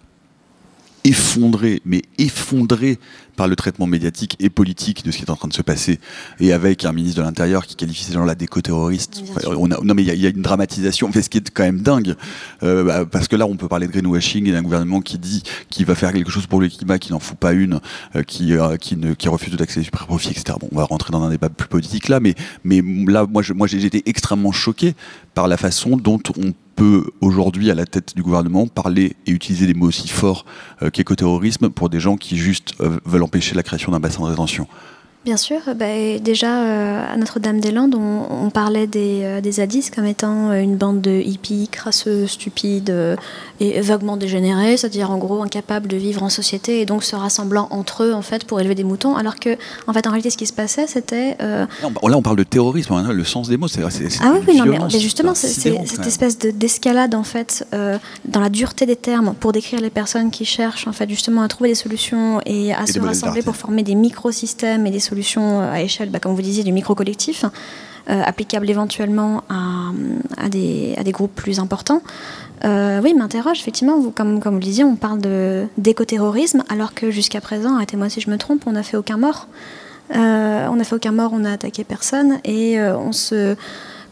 effondré par le traitement médiatique et politique de ce qui est en train de se passer, et avec un ministre de l'Intérieur qui qualifie ces gens-là d'éco-terroristes. Enfin, non mais il y a une dramatisation, ce qui est quand même dingue, parce que là on peut parler de greenwashing et d'un gouvernement qui dit qu'il va faire quelque chose pour le climat, qui n'en fout pas une, qui refuse de taxer les super profits, etc. Bon, on va rentrer dans un débat plus politique là, mais là moi j'ai été extrêmement choqué par la façon dont on peut aujourd'hui à la tête du gouvernement parler et utiliser des mots aussi forts qu'écoterrorisme pour des gens qui juste veulent empêcher la création d'un bassin de rétention. Bien sûr, déjà à Notre-Dame-des-Landes, on parlait des zadistes comme étant une bande de hippies crasseux, stupides et vaguement dégénérés, c'est-à-dire en gros incapables de vivre en société et donc se rassemblant entre eux en fait pour élever des moutons, alors que en réalité ce qui se passait c'était... Là on parle de terrorisme, hein, le sens des mots, c'est ah oui, non, mais justement c'est cette espèce d'escalade en fait dans la dureté des termes pour décrire les personnes qui cherchent en fait justement à trouver des solutions et à se rassembler pour former des microsystèmes et des solutions à échelle, comme vous disiez, du micro-collectif, applicables éventuellement à des groupes plus importants. Oui, m'interroge, effectivement, comme vous le disiez, on parle d'écoterrorisme, alors que jusqu'à présent, arrêtez-moi si je me trompe, on n'a fait aucun mort. On n'a fait aucun mort, on n'a attaqué personne, et on se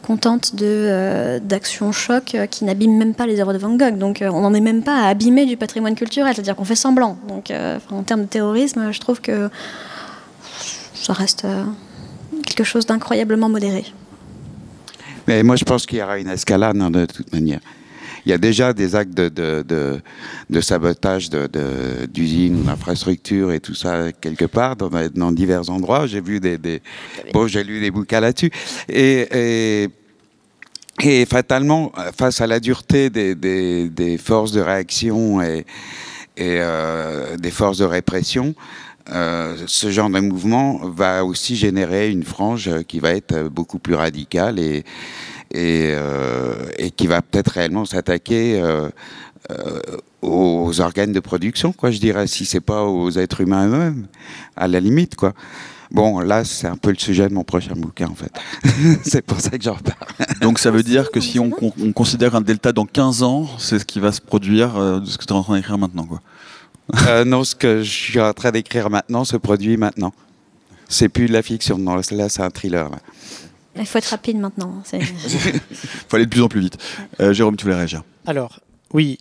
contente d'actions choc qui n'abîment même pas les œuvres de Van Gogh. Donc on n'en est même pas à abîmer du patrimoine culturel, c'est-à-dire qu'on fait semblant. Donc en termes de terrorisme, je trouve que ça reste quelque chose d'incroyablement modéré. Mais moi, je pense qu'il y aura une escalade de toute manière. Il y a déjà des actes de sabotage d'usines, d'infrastructures et tout ça quelque part dans divers endroits. J'ai vu j'ai lu des bouquins là-dessus. Et fatalement, face à la dureté des forces de réaction et des forces de répression, ce genre de mouvement va aussi générer une frange qui va être beaucoup plus radicale et qui va peut-être réellement s'attaquer aux organes de production, quoi, je dirais, si c'est pas aux êtres humains eux-mêmes, à la limite, quoi. Bon, là, c'est un peu le sujet de mon prochain bouquin, en fait. C'est pour ça que j'en parle. Donc ça veut dire que si on considère un delta dans 15 ans, c'est ce qui va se produire de ce que tu es en train d'écrire maintenant, quoi. Non, ce que je suis en train d'écrire maintenant se produit maintenant. C'est plus de la fiction, non, là c'est un thriller. Là. Il faut être rapide maintenant. Il faut aller de plus en plus vite. Jérôme, tu voulais réagir? Alors, oui,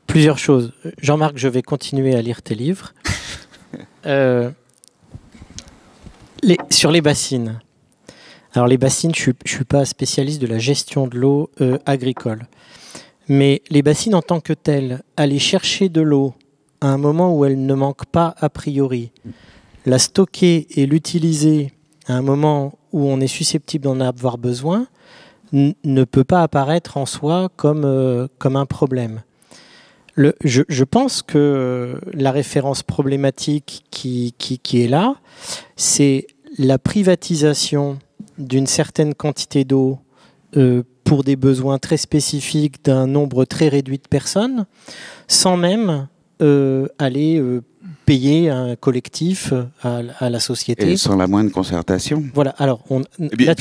plusieurs choses. Jean-Marc, je vais continuer à lire tes livres. Sur les bassines. Alors les bassines, je ne suis pas spécialiste de la gestion de l'eau agricole. Mais les bassines en tant que telles, aller chercher de l'eau à un moment où elle ne manque pas a priori, la stocker et l'utiliser à un moment où on est susceptible d'en avoir besoin, ne peut pas apparaître en soi comme un problème. Je pense que la référence problématique qui est là, c'est la privatisation d'une certaine quantité d'eau pour des besoins très spécifiques d'un nombre très réduit de personnes, sans même aller payer un collectif à la société. Et sans la moindre concertation. Voilà. Alors, il y a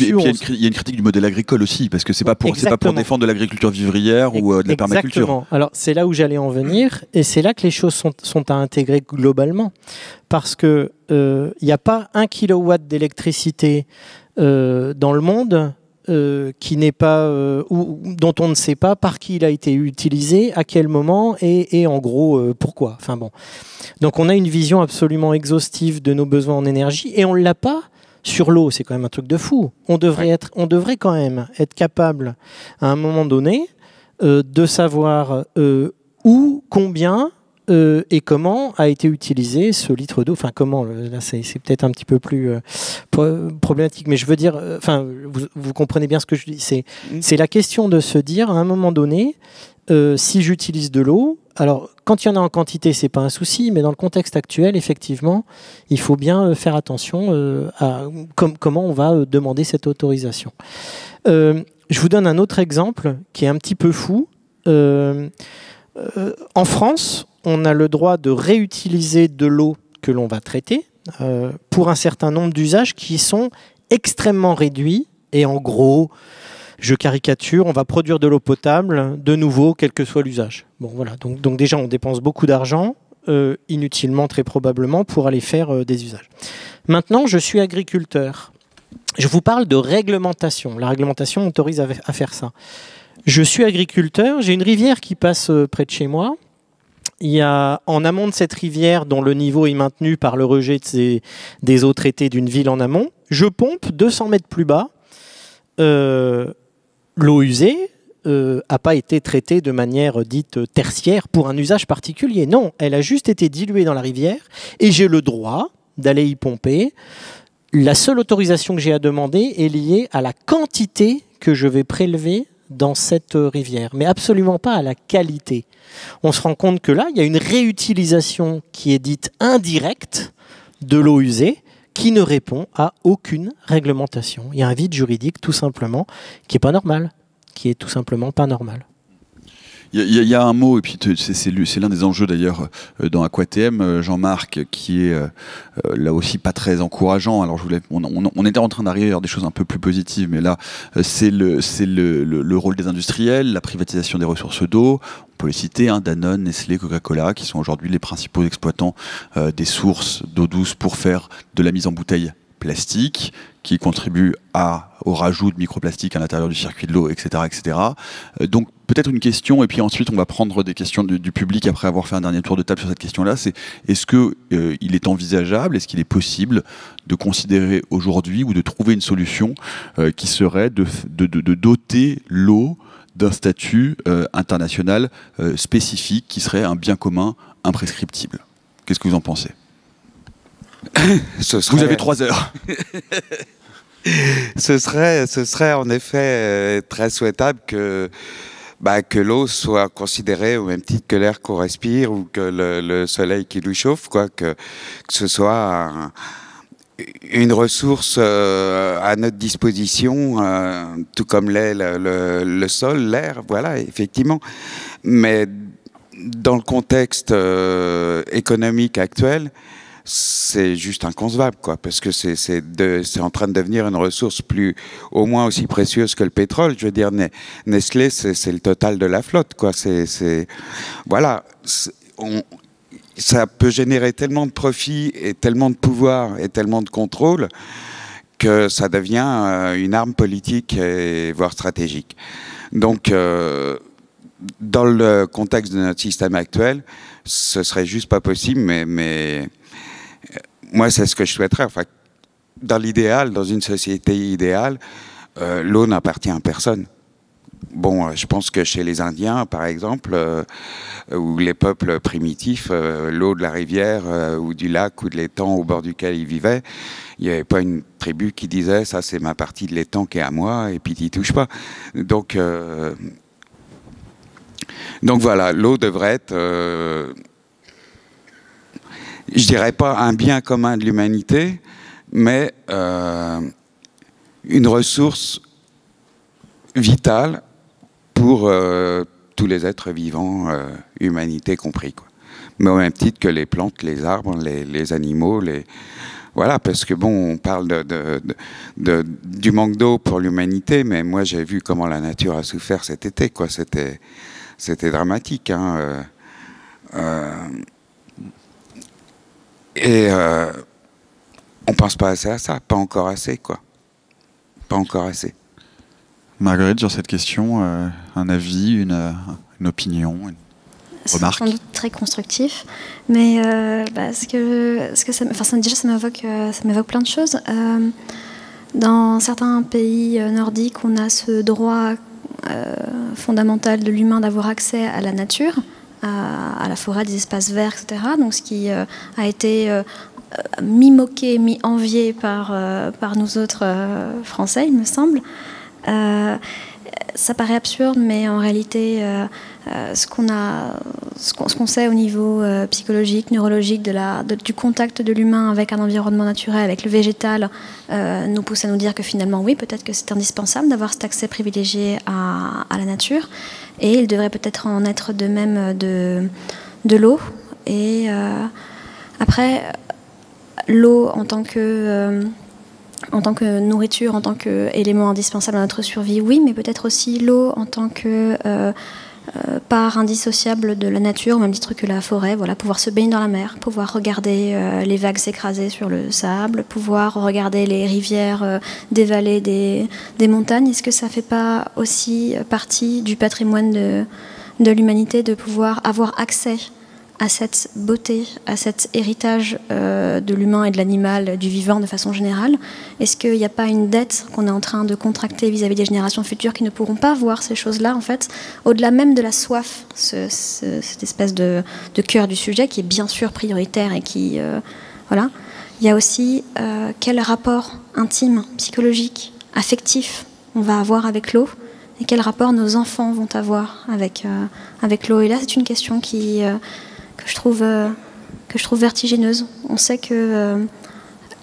une critique du modèle agricole aussi, parce que c'est pas pour défendre de l'agriculture vivrière ou de la permaculture. Exactement. Alors, c'est là où j'allais en venir, et c'est là que les choses sont à intégrer globalement, parce que il n'y a pas 1 kilowatt d'électricité dans le monde qui n'est pas dont on ne sait pas par qui il a été utilisé, à quel moment et en gros pourquoi. Enfin bon. Donc on a une vision absolument exhaustive de nos besoins en énergie et on l'a pas sur l'eau. C'est quand même un truc de fou. On devrait quand même être capable à un moment donné de savoir où, combien et comment a été utilisé ce litre d'eau. Enfin, comment, là, c'est peut-être un petit peu plus problématique, mais je veux dire, vous comprenez bien ce que je dis. C'est la question de se dire, à un moment donné, si j'utilise de l'eau, alors, quand il y en a en quantité, c'est pas un souci, mais dans le contexte actuel, effectivement, il faut bien faire attention à comment on va demander cette autorisation. Je vous donne un autre exemple qui est un petit peu fou. En France, on a le droit de réutiliser de l'eau que l'on va traiter pour un certain nombre d'usages qui sont extrêmement réduits. Et en gros, je caricature, on va produire de l'eau potable de nouveau, quel que soit l'usage. Bon, voilà. Donc déjà, on dépense beaucoup d'argent, inutilement très probablement, pour aller faire des usages. Maintenant, je suis agriculteur. Je vous parle de réglementation. La réglementation autorise à faire ça. Je suis agriculteur, j'ai une rivière qui passe près de chez moi. Il y a en amont de cette rivière, dont le niveau est maintenu par le rejet des eaux traitées d'une ville en amont, je pompe 200 mètres plus bas. L'eau usée n'a pas été traitée de manière dite tertiaire pour un usage particulier. Non, elle a juste été diluée dans la rivière et j'ai le droit d'aller y pomper La seule autorisation que j'ai à demander est liée à la quantité que je vais prélever dans cette rivière, mais absolument pas à la qualité. On se rend compte que là, il y a une réutilisation qui est dite indirecte de l'eau usée, qui ne répond à aucune réglementation. Il y a un vide juridique, tout simplement, qui n'est pas normal, qui est tout simplement pas normal. Il y a un mot, et puis c'est l'un des enjeux d'ailleurs dans AquaTM, Jean-Marc, qui est là aussi pas très encourageant. Alors on était en train d'arriver vers des choses un peu plus positives, mais là c'est le rôle des industriels, la privatisation des ressources d'eau. On peut les citer, hein, Danone, Nestlé, Coca-Cola, qui sont aujourd'hui les principaux exploitants des sources d'eau douce pour faire de la mise en bouteille plastique, qui contribue au rajout de microplastiques à l'intérieur du circuit de l'eau, etc., etc. Donc peut-être une question, et puis ensuite on va prendre des questions du public après avoir fait un dernier tour de table sur cette question-là, c'est est-ce qu'il est envisageable, est-ce qu'il est possible de considérer aujourd'hui ou de trouver une solution qui serait de doter l'eau d'un statut international spécifique qui serait un bien commun imprescriptible? Qu'est-ce que vous en pensez? Vous avez 3 heures. Ce serait en effet très souhaitable que l'eau soit considérée au même titre que l'air qu'on respire ou que le soleil qui nous chauffe, quoi, que ce soit une ressource à notre disposition, tout comme l'est le sol, l'air, voilà, effectivement. Mais dans le contexte économique actuel, c'est juste inconcevable, quoi, parce que c'est en train de devenir une ressource au moins aussi précieuse que le pétrole. Je veux dire, Nestlé, c'est le total de la flotte, quoi. Voilà, ça peut générer tellement de profits et tellement de pouvoir et tellement de contrôle que ça devient une arme politique et voire stratégique. Donc, dans le contexte de notre système actuel, ce serait juste pas possible, mais moi, c'est ce que je souhaiterais. Enfin, dans l'idéal, dans une société idéale, l'eau n'appartient à personne. Bon, je pense que chez les Indiens, par exemple, ou les peuples primitifs, l'eau de la rivière ou du lac ou de l'étang au bord duquel ils vivaient, il n'y avait pas une tribu qui disait « ça, c'est ma partie de l'étang qui est à moi, et puis t'y touches pas ». Donc voilà, l'eau devrait être... je dirais pas un bien commun de l'humanité, mais une ressource vitale pour tous les êtres vivants, humanité compris, quoi. Mais au même titre que les plantes, les arbres, les animaux, voilà, parce que bon, on parle du manque d'eau pour l'humanité, mais moi j'ai vu comment la nature a souffert cet été, quoi. C'était dramatique, hein. Et on pense pas assez à ça, pas encore assez, quoi. Pas encore assez. Marguerite, sur cette question, un avis, une opinion, une remarque? C'est sans doute très constructif, mais déjà ça m'évoque plein de choses. Dans certains pays nordiques, on a ce droit fondamental de l'humain d'avoir accès à la nature, à la forêt, des espaces verts, etc. Donc, ce qui a été mi-moqué, mi-envié par nous autres Français, il me semble. Ça paraît absurde, mais en réalité, ce qu'on sait au niveau psychologique, neurologique, du contact de l'humain avec un environnement naturel, avec le végétal, nous pousse à nous dire que finalement, oui, peut-être que c'est indispensable d'avoir cet accès privilégié à la nature. Et il devrait peut-être en être de même de l'eau. Et après, l'eau en tant que nourriture, en tant qu'élément indispensable à notre survie, oui, mais peut-être aussi l'eau en tant que part indissociable de la nature, au même titre que la forêt, voilà, pouvoir se baigner dans la mer, pouvoir regarder les vagues s'écraser sur le sable, pouvoir regarder les rivières dévaler des montagnes. Est-ce que ça ne fait pas aussi partie du patrimoine de l'humanité de pouvoir avoir accès à cette beauté, à cet héritage de l'humain et de l'animal, du vivant de façon générale? Est-ce qu'il n'y a pas une dette qu'on est en train de contracter vis-à-vis des générations futures qui ne pourront pas voir ces choses-là, en fait, au-delà même de la soif, cette espèce de cœur du sujet qui est bien sûr prioritaire et qui... voilà. Il y a aussi quel rapport intime, psychologique, affectif on va avoir avec l'eau et quel rapport nos enfants vont avoir avec l'eau. Et là, c'est une question que je trouve vertigineuse. On sait que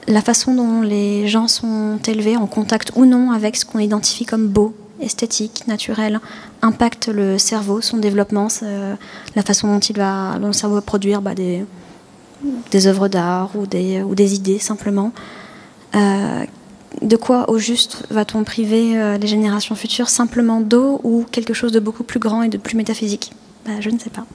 la façon dont les gens sont élevés, en contact ou non avec ce qu'on identifie comme beau, esthétique, naturel, impacte le cerveau, son développement, la façon dont le cerveau va produire des œuvres d'art ou des idées simplement. De quoi au juste va-t-on priver les générations futures, simplement d'eau ou quelque chose de beaucoup plus grand et de plus métaphysique? Je ne sais pas.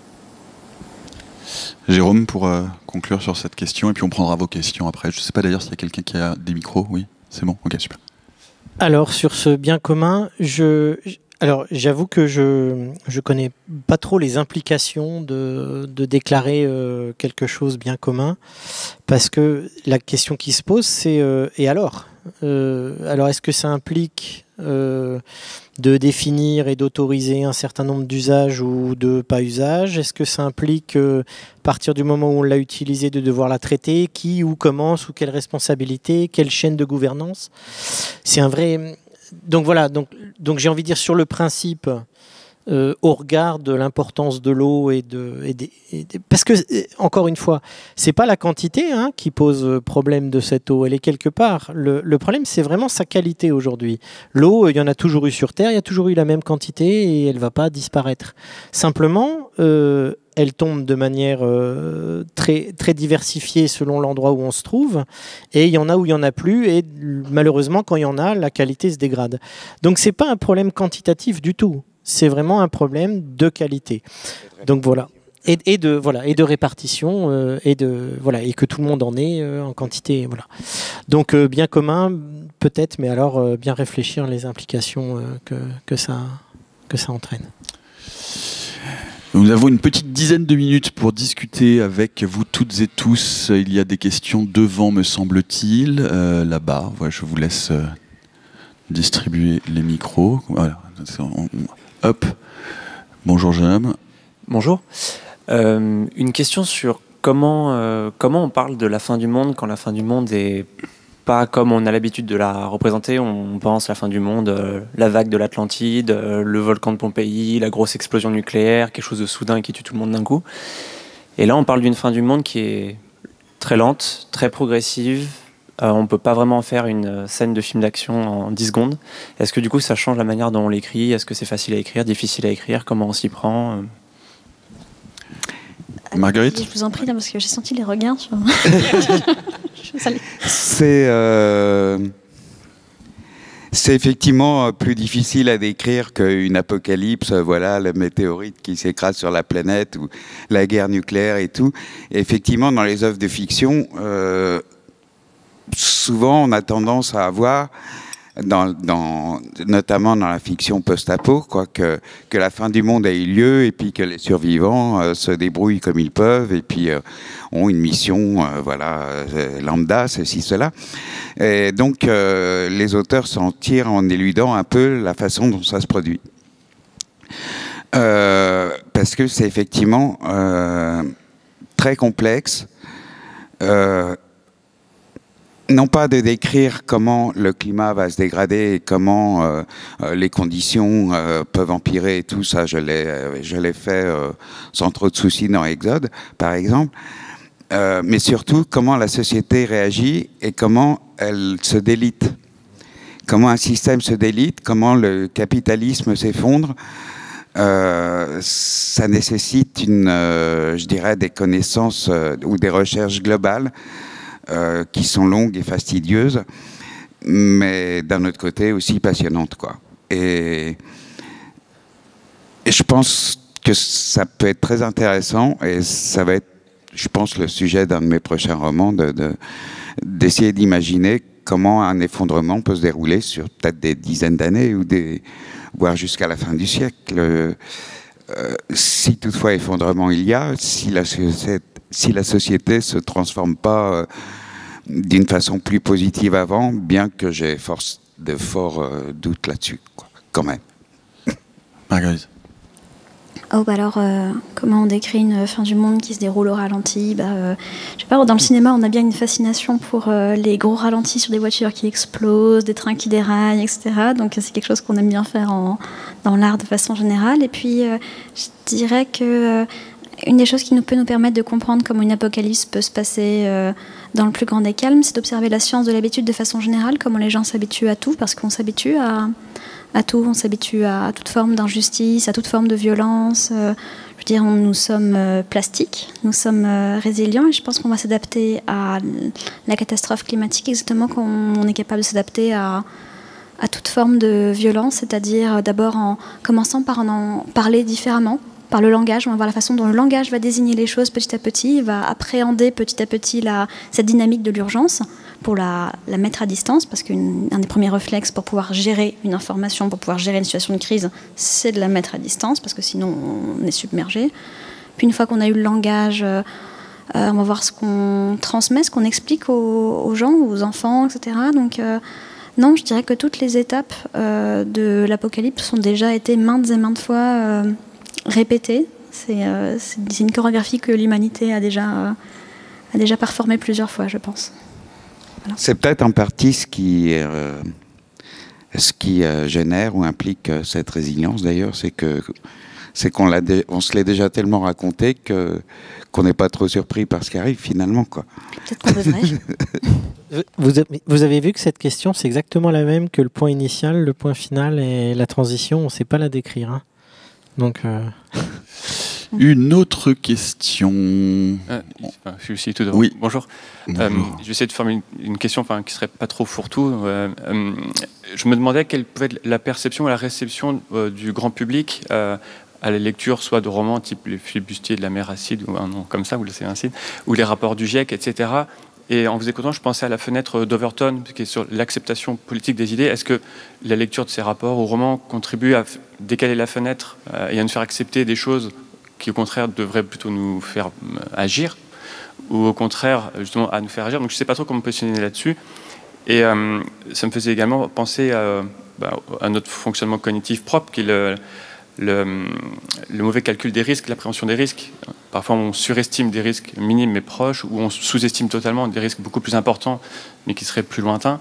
Jérôme, pour conclure sur cette question, et puis on prendra vos questions après. Je ne sais pas d'ailleurs s'il y a quelqu'un qui a des micros. Oui, c'est bon, ok, super. Alors, sur ce bien commun, j'avoue que je connais pas trop les implications de déclarer quelque chose bien commun, parce que la question qui se pose, c'est et alors est-ce que ça implique de définir et d'autoriser un certain nombre d'usages ou de pas usages? Est-ce que ça implique, à partir du moment où on l'a utilisé, de devoir la traiter? Qui, où, comment, sous quelle responsabilité? Quelle chaîne de gouvernance? C'est un vrai... Donc voilà, donc j'ai envie de dire, sur le principe, au regard de l'importance de l'eau parce que, encore une fois, c'est pas la quantité qui pose problème de cette eau, elle est quelque part. Le problème, c'est vraiment sa qualité aujourd'hui. L'eau, il y en a toujours eu sur Terre, il y a toujours eu la même quantité et elle va pas disparaître. Simplement, elle tombe de manière très, très diversifiée selon l'endroit où on se trouve, et il y en a où il n'y en a plus, et malheureusement, quand il y en a, la qualité se dégrade. Donc, c'est pas un problème quantitatif du tout. C'est vraiment un problème de qualité. Donc voilà. Et de répartition, et que tout le monde en ait en quantité. Voilà. Donc bien commun, peut-être, mais alors bien réfléchir les implications que ça entraîne. Nous avons une petite dizaine de minutes pour discuter avec vous toutes et tous. Il y a des questions devant, me semble-t-il, là-bas. Voilà, je vous laisse distribuer les micros. Voilà. Hop. Bonjour, jeune homme. Bonjour. Une question sur comment on parle de la fin du monde quand la fin du monde est pas comme on a l'habitude de la représenter. On pense la fin du monde, la vague de l'Atlantide, le volcan de Pompéi, la grosse explosion nucléaire, quelque chose de soudain qui tue tout le monde d'un coup. Et là, on parle d'une fin du monde qui est très lente, très progressive. On ne peut pas vraiment faire une scène de film d'action en 10 secondes. Est-ce que du coup, ça change la manière dont on l'écrit? Est-ce que c'est facile à écrire, difficile à écrire? Comment on s'y prend? Marguerite? Je vous en prie, là, parce que j'ai senti les regards. C'est effectivement plus difficile à décrire qu'une apocalypse, voilà, le météorite qui s'écrase sur la planète ou la guerre nucléaire et tout. Et effectivement, dans les œuvres de fiction, souvent on a tendance à avoir, notamment dans la fiction post-apo, que la fin du monde a eu lieu et puis que les survivants se débrouillent comme ils peuvent et puis ont une mission lambda, ceci, cela. Et donc les auteurs s'en tirent en éludant un peu la façon dont ça se produit. Parce que c'est effectivement très complexe. Non pas de décrire comment le climat va se dégrader et comment les conditions peuvent empirer et tout ça, je l'ai fait sans trop de soucis dans Exode, par exemple, mais surtout comment la société réagit et comment elle se délite, comment un système se délite, comment le capitalisme s'effondre. Ça nécessite je dirais, des connaissances ou des recherches globales qui sont longues et fastidieuses, mais d'un autre côté aussi passionnantes, quoi. Et je pense que ça peut être très intéressant, et ça va être, je pense, le sujet d'un de mes prochains romans, d'essayer d'imaginer comment un effondrement peut se dérouler sur peut-être des dizaines d'années, voire jusqu'à la fin du siècle. Si toutefois effondrement il y a, si la société se transforme pas d'une façon plus positive avant, bien que j'ai forts doutes là-dessus, quoi, quand même. Marguerite. Oh, bah alors, comment on décrit une fin du monde qui se déroule au ralenti? Je sais pas, dans le cinéma, on a bien une fascination pour les gros ralentis sur des voitures qui explosent, des trains qui déraillent, etc. Donc c'est quelque chose qu'on aime bien faire dans l'art de façon générale. Et puis, je dirais que une des choses qui peut nous permettre de comprendre comment une apocalypse peut se passer dans le plus grand des calmes, c'est d'observer la science de l'habitude de façon générale, comment les gens s'habituent à tout, parce qu'on s'habitue à tout, on s'habitue à toute forme d'injustice, à toute forme de violence. Je veux dire, nous sommes plastiques, nous sommes résilients, et je pense qu'on va s'adapter à la catastrophe climatique exactement comme on est capable de s'adapter à toute forme de violence, c'est-à-dire d'abord en commençant par en parler différemment, par le langage. On va voir la façon dont le langage va désigner les choses petit à petit, il va appréhender petit à petit cette dynamique de l'urgence pour la mettre à distance, parce qu'un des premiers réflexes pour pouvoir gérer une information, pour pouvoir gérer une situation de crise, c'est de la mettre à distance, parce que sinon on est submergé. Puis une fois qu'on a eu le langage, on va voir ce qu'on transmet, ce qu'on explique aux gens, aux enfants, etc. Donc non, je dirais que toutes les étapes de l'apocalypse ont déjà été maintes et maintes fois répétées. C'est une chorégraphie que l'humanité a déjà performée plusieurs fois, je pense. Voilà. C'est peut-être en partie ce qui génère ou implique cette résilience, d'ailleurs, c'est qu'on se l'est déjà tellement raconté qu'on n'est pas trop surpris par ce qui arrive finalement, quoi. Peut-être qu'on devrait. Vous avez vu que cette question, c'est exactement la même que le point initial, le point final et la transition. On ne sait pas la décrire. Hein. Donc. Une autre question. Je suis ici tout d'abord. Oui. Bonjour. Je vais essayer de formuler une question qui ne serait pas trop fourre-tout. Je me demandais quelle pouvait être la perception et la réception du grand public à la lecture, soit de romans type Les Flibustiers de la mer Acide, ou un nom comme ça, ou l'Océan Acide, ou les rapports du GIEC, etc. Et en vous écoutant, je pensais à la fenêtre d'Overton, qui est sur l'acceptation politique des idées. Est-ce que la lecture de ces rapports ou romans contribue à décaler la fenêtre et à nous faire accepter des choses qui, au contraire, devraient plutôt nous faire agir, ou au contraire, justement, à nous faire agir? Donc, je ne sais pas trop comment me positionner là-dessus. Et ça me faisait également penser à notre fonctionnement cognitif propre, qui est le mauvais calcul des risques, l'appréhension des risques. Parfois, on surestime des risques minimes mais proches, ou on sous-estime totalement des risques beaucoup plus importants, mais qui seraient plus lointains.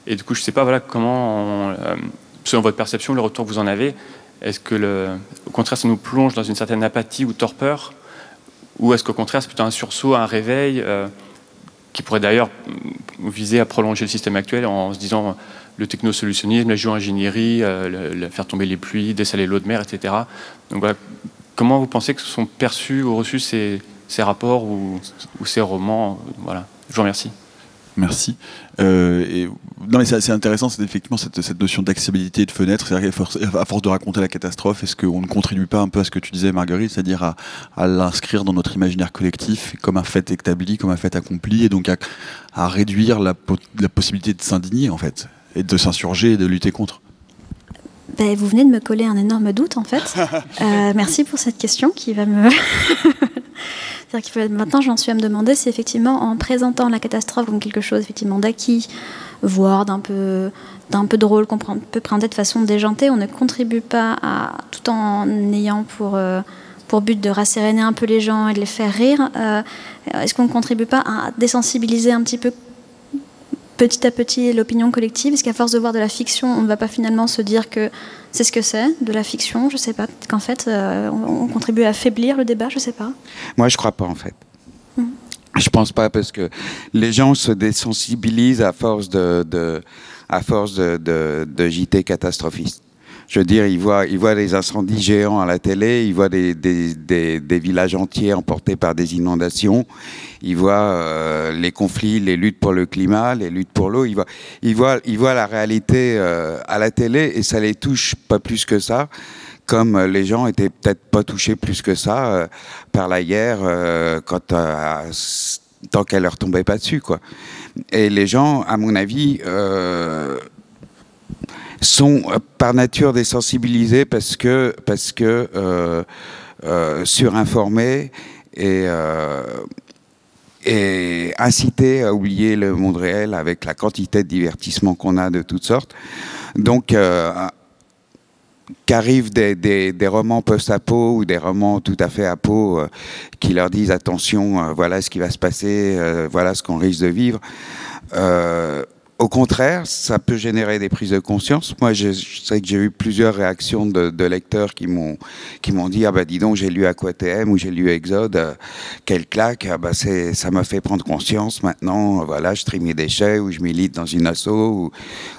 Et du coup, je ne sais pas comment, selon votre perception, le retour que vous en avez, est-ce que, au contraire, ça nous plonge dans une certaine apathie ou torpeur, ou est-ce qu'au contraire, c'est plutôt un sursaut, un réveil, qui pourrait d'ailleurs viser à prolonger le système actuel en se disant le technosolutionnisme, la géo-ingénierie, faire tomber les pluies, dessaler l'eau de mer, etc. Donc voilà, comment vous pensez que sont perçus ou reçus ces rapports ou ces romans? Voilà, je vous remercie. Merci. Non, mais c'est intéressant, c'est effectivement cette notion d'accessibilité de fenêtre. C'est-à-dire qu'à force de raconter la catastrophe, est-ce qu'on ne contribue pas un peu à ce que tu disais, Marguerite, c'est-à-dire à l'inscrire dans notre imaginaire collectif comme un fait établi, comme un fait accompli, et donc à réduire la possibilité de s'indigner, en fait, et de s'insurger et de lutter contre? Vous venez de me coller un énorme doute, en fait. Merci pour cette question qui va me... Maintenant, j'en suis à me demander si effectivement, en présentant la catastrophe comme quelque chose effectivement d'acquis, voire d'un peu drôle, qu'on peut prendre de façon déjantée, on ne contribue pas tout en ayant pour but de rasséréner un peu les gens et de les faire rire. Est-ce qu'on ne contribue pas à désensibiliser un petit peu petit à petit l'opinion collective? Est-ce qu'à force de voir de la fiction, on ne va pas finalement se dire que c'est ce que c'est, de la fiction? Je ne sais pas. Qu'en fait, on contribue à affaiblir le débat, je ne sais pas. Moi, je ne crois pas, en fait. Je pense pas, parce que les gens se désensibilisent à force de JT catastrophistes. Je veux dire, ils voient des incendies géants à la télé, ils voient des villages entiers emportés par des inondations, ils voient les conflits, les luttes pour le climat, les luttes pour l'eau, ils voient la réalité à la télé, et ça les touche pas plus que ça, comme les gens étaient peut-être pas touchés plus que ça par la guerre tant qu'elle leur tombait pas dessus, quoi. Et les gens, à mon avis, sont par nature désensibilisés parce que surinformés et incités à oublier le monde réel avec la quantité de divertissements qu'on a de toutes sortes. Donc, qu'arrivent des romans post-apo ou des romans tout à fait apo qui leur disent attention, voilà ce qui va se passer, voilà ce qu'on risque de vivre. Au contraire, ça peut générer des prises de conscience. Moi, je sais que j'ai eu plusieurs réactions de lecteurs qui m'ont dit ah bah dis donc j'ai lu Aquatm ou j'ai lu Exode, quelle claque, ah bah ça m'a fait prendre conscience. Maintenant, voilà, je trie mes déchets ou je milite dans une asso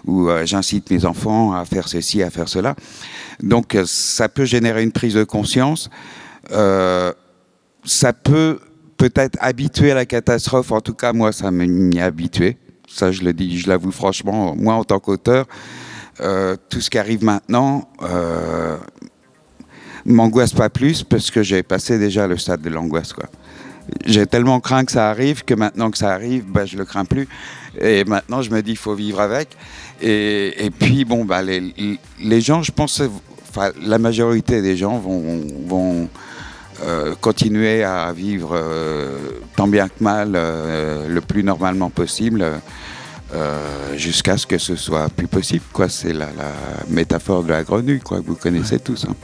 ou j'incite mes enfants à faire ceci, à faire cela. Donc ça peut générer une prise de conscience. Ça peut-être habituer à la catastrophe. En tout cas, moi, ça m'y a habitué. Ça, je le dis, je l'avoue franchement, moi en tant qu'auteur, tout ce qui arrive maintenant m'angoisse pas plus parce que j'ai passé déjà le stade de l'angoisse, quoi. J'ai tellement craint que ça arrive que maintenant que ça arrive, bah, je le crains plus. Et maintenant, je me dis, il faut vivre avec. Et puis, bon, bah, les gens, je pense, enfin, la majorité des gens vont continuer à vivre tant bien que mal le plus normalement possible jusqu'à ce que ce soit plus possible, quoi. C'est la métaphore de la grenouille, quoi, que vous connaissez tous, hein.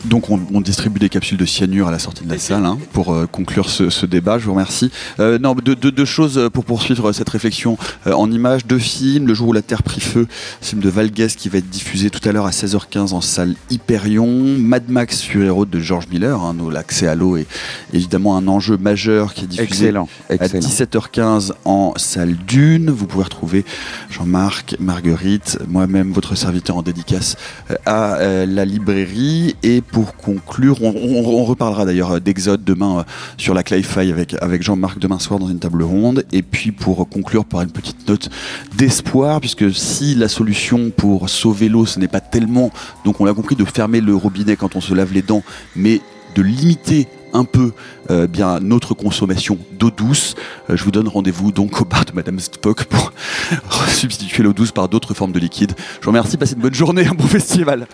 Donc on distribue des capsules de cyanure à la sortie de la salle hein, pour conclure ce débat. Je vous remercie. Non, deux choses pour poursuivre cette réflexion en images. 2 films. Le jour où la Terre prit feu, film de Val Guest qui va être diffusé tout à l'heure à 16h15 en salle Hyperion. Mad Max Fury Road de George Miller. Hein, l'accès à l'eau est évidemment un enjeu majeur qui est diffusé à 17h15 en salle Dune. Vous pouvez retrouver Jean-Marc, Marguerite, moi-même, votre serviteur en dédicace à la librairie. Et pour conclure, on reparlera d'ailleurs d'Exode demain sur la Cli-Fi avec Jean-Marc demain soir dans une table ronde. Et puis pour conclure par une petite note d'espoir, puisque si la solution pour sauver l'eau, ce n'est pas tellement, donc on l'a compris, de fermer le robinet quand on se lave les dents, mais de limiter un peu bien notre consommation d'eau douce. Je vous donne rendez-vous donc au bar de Madame Spock pour substituer l'eau douce par d'autres formes de liquide. Je vous remercie, passez une bonne journée, un bon festival.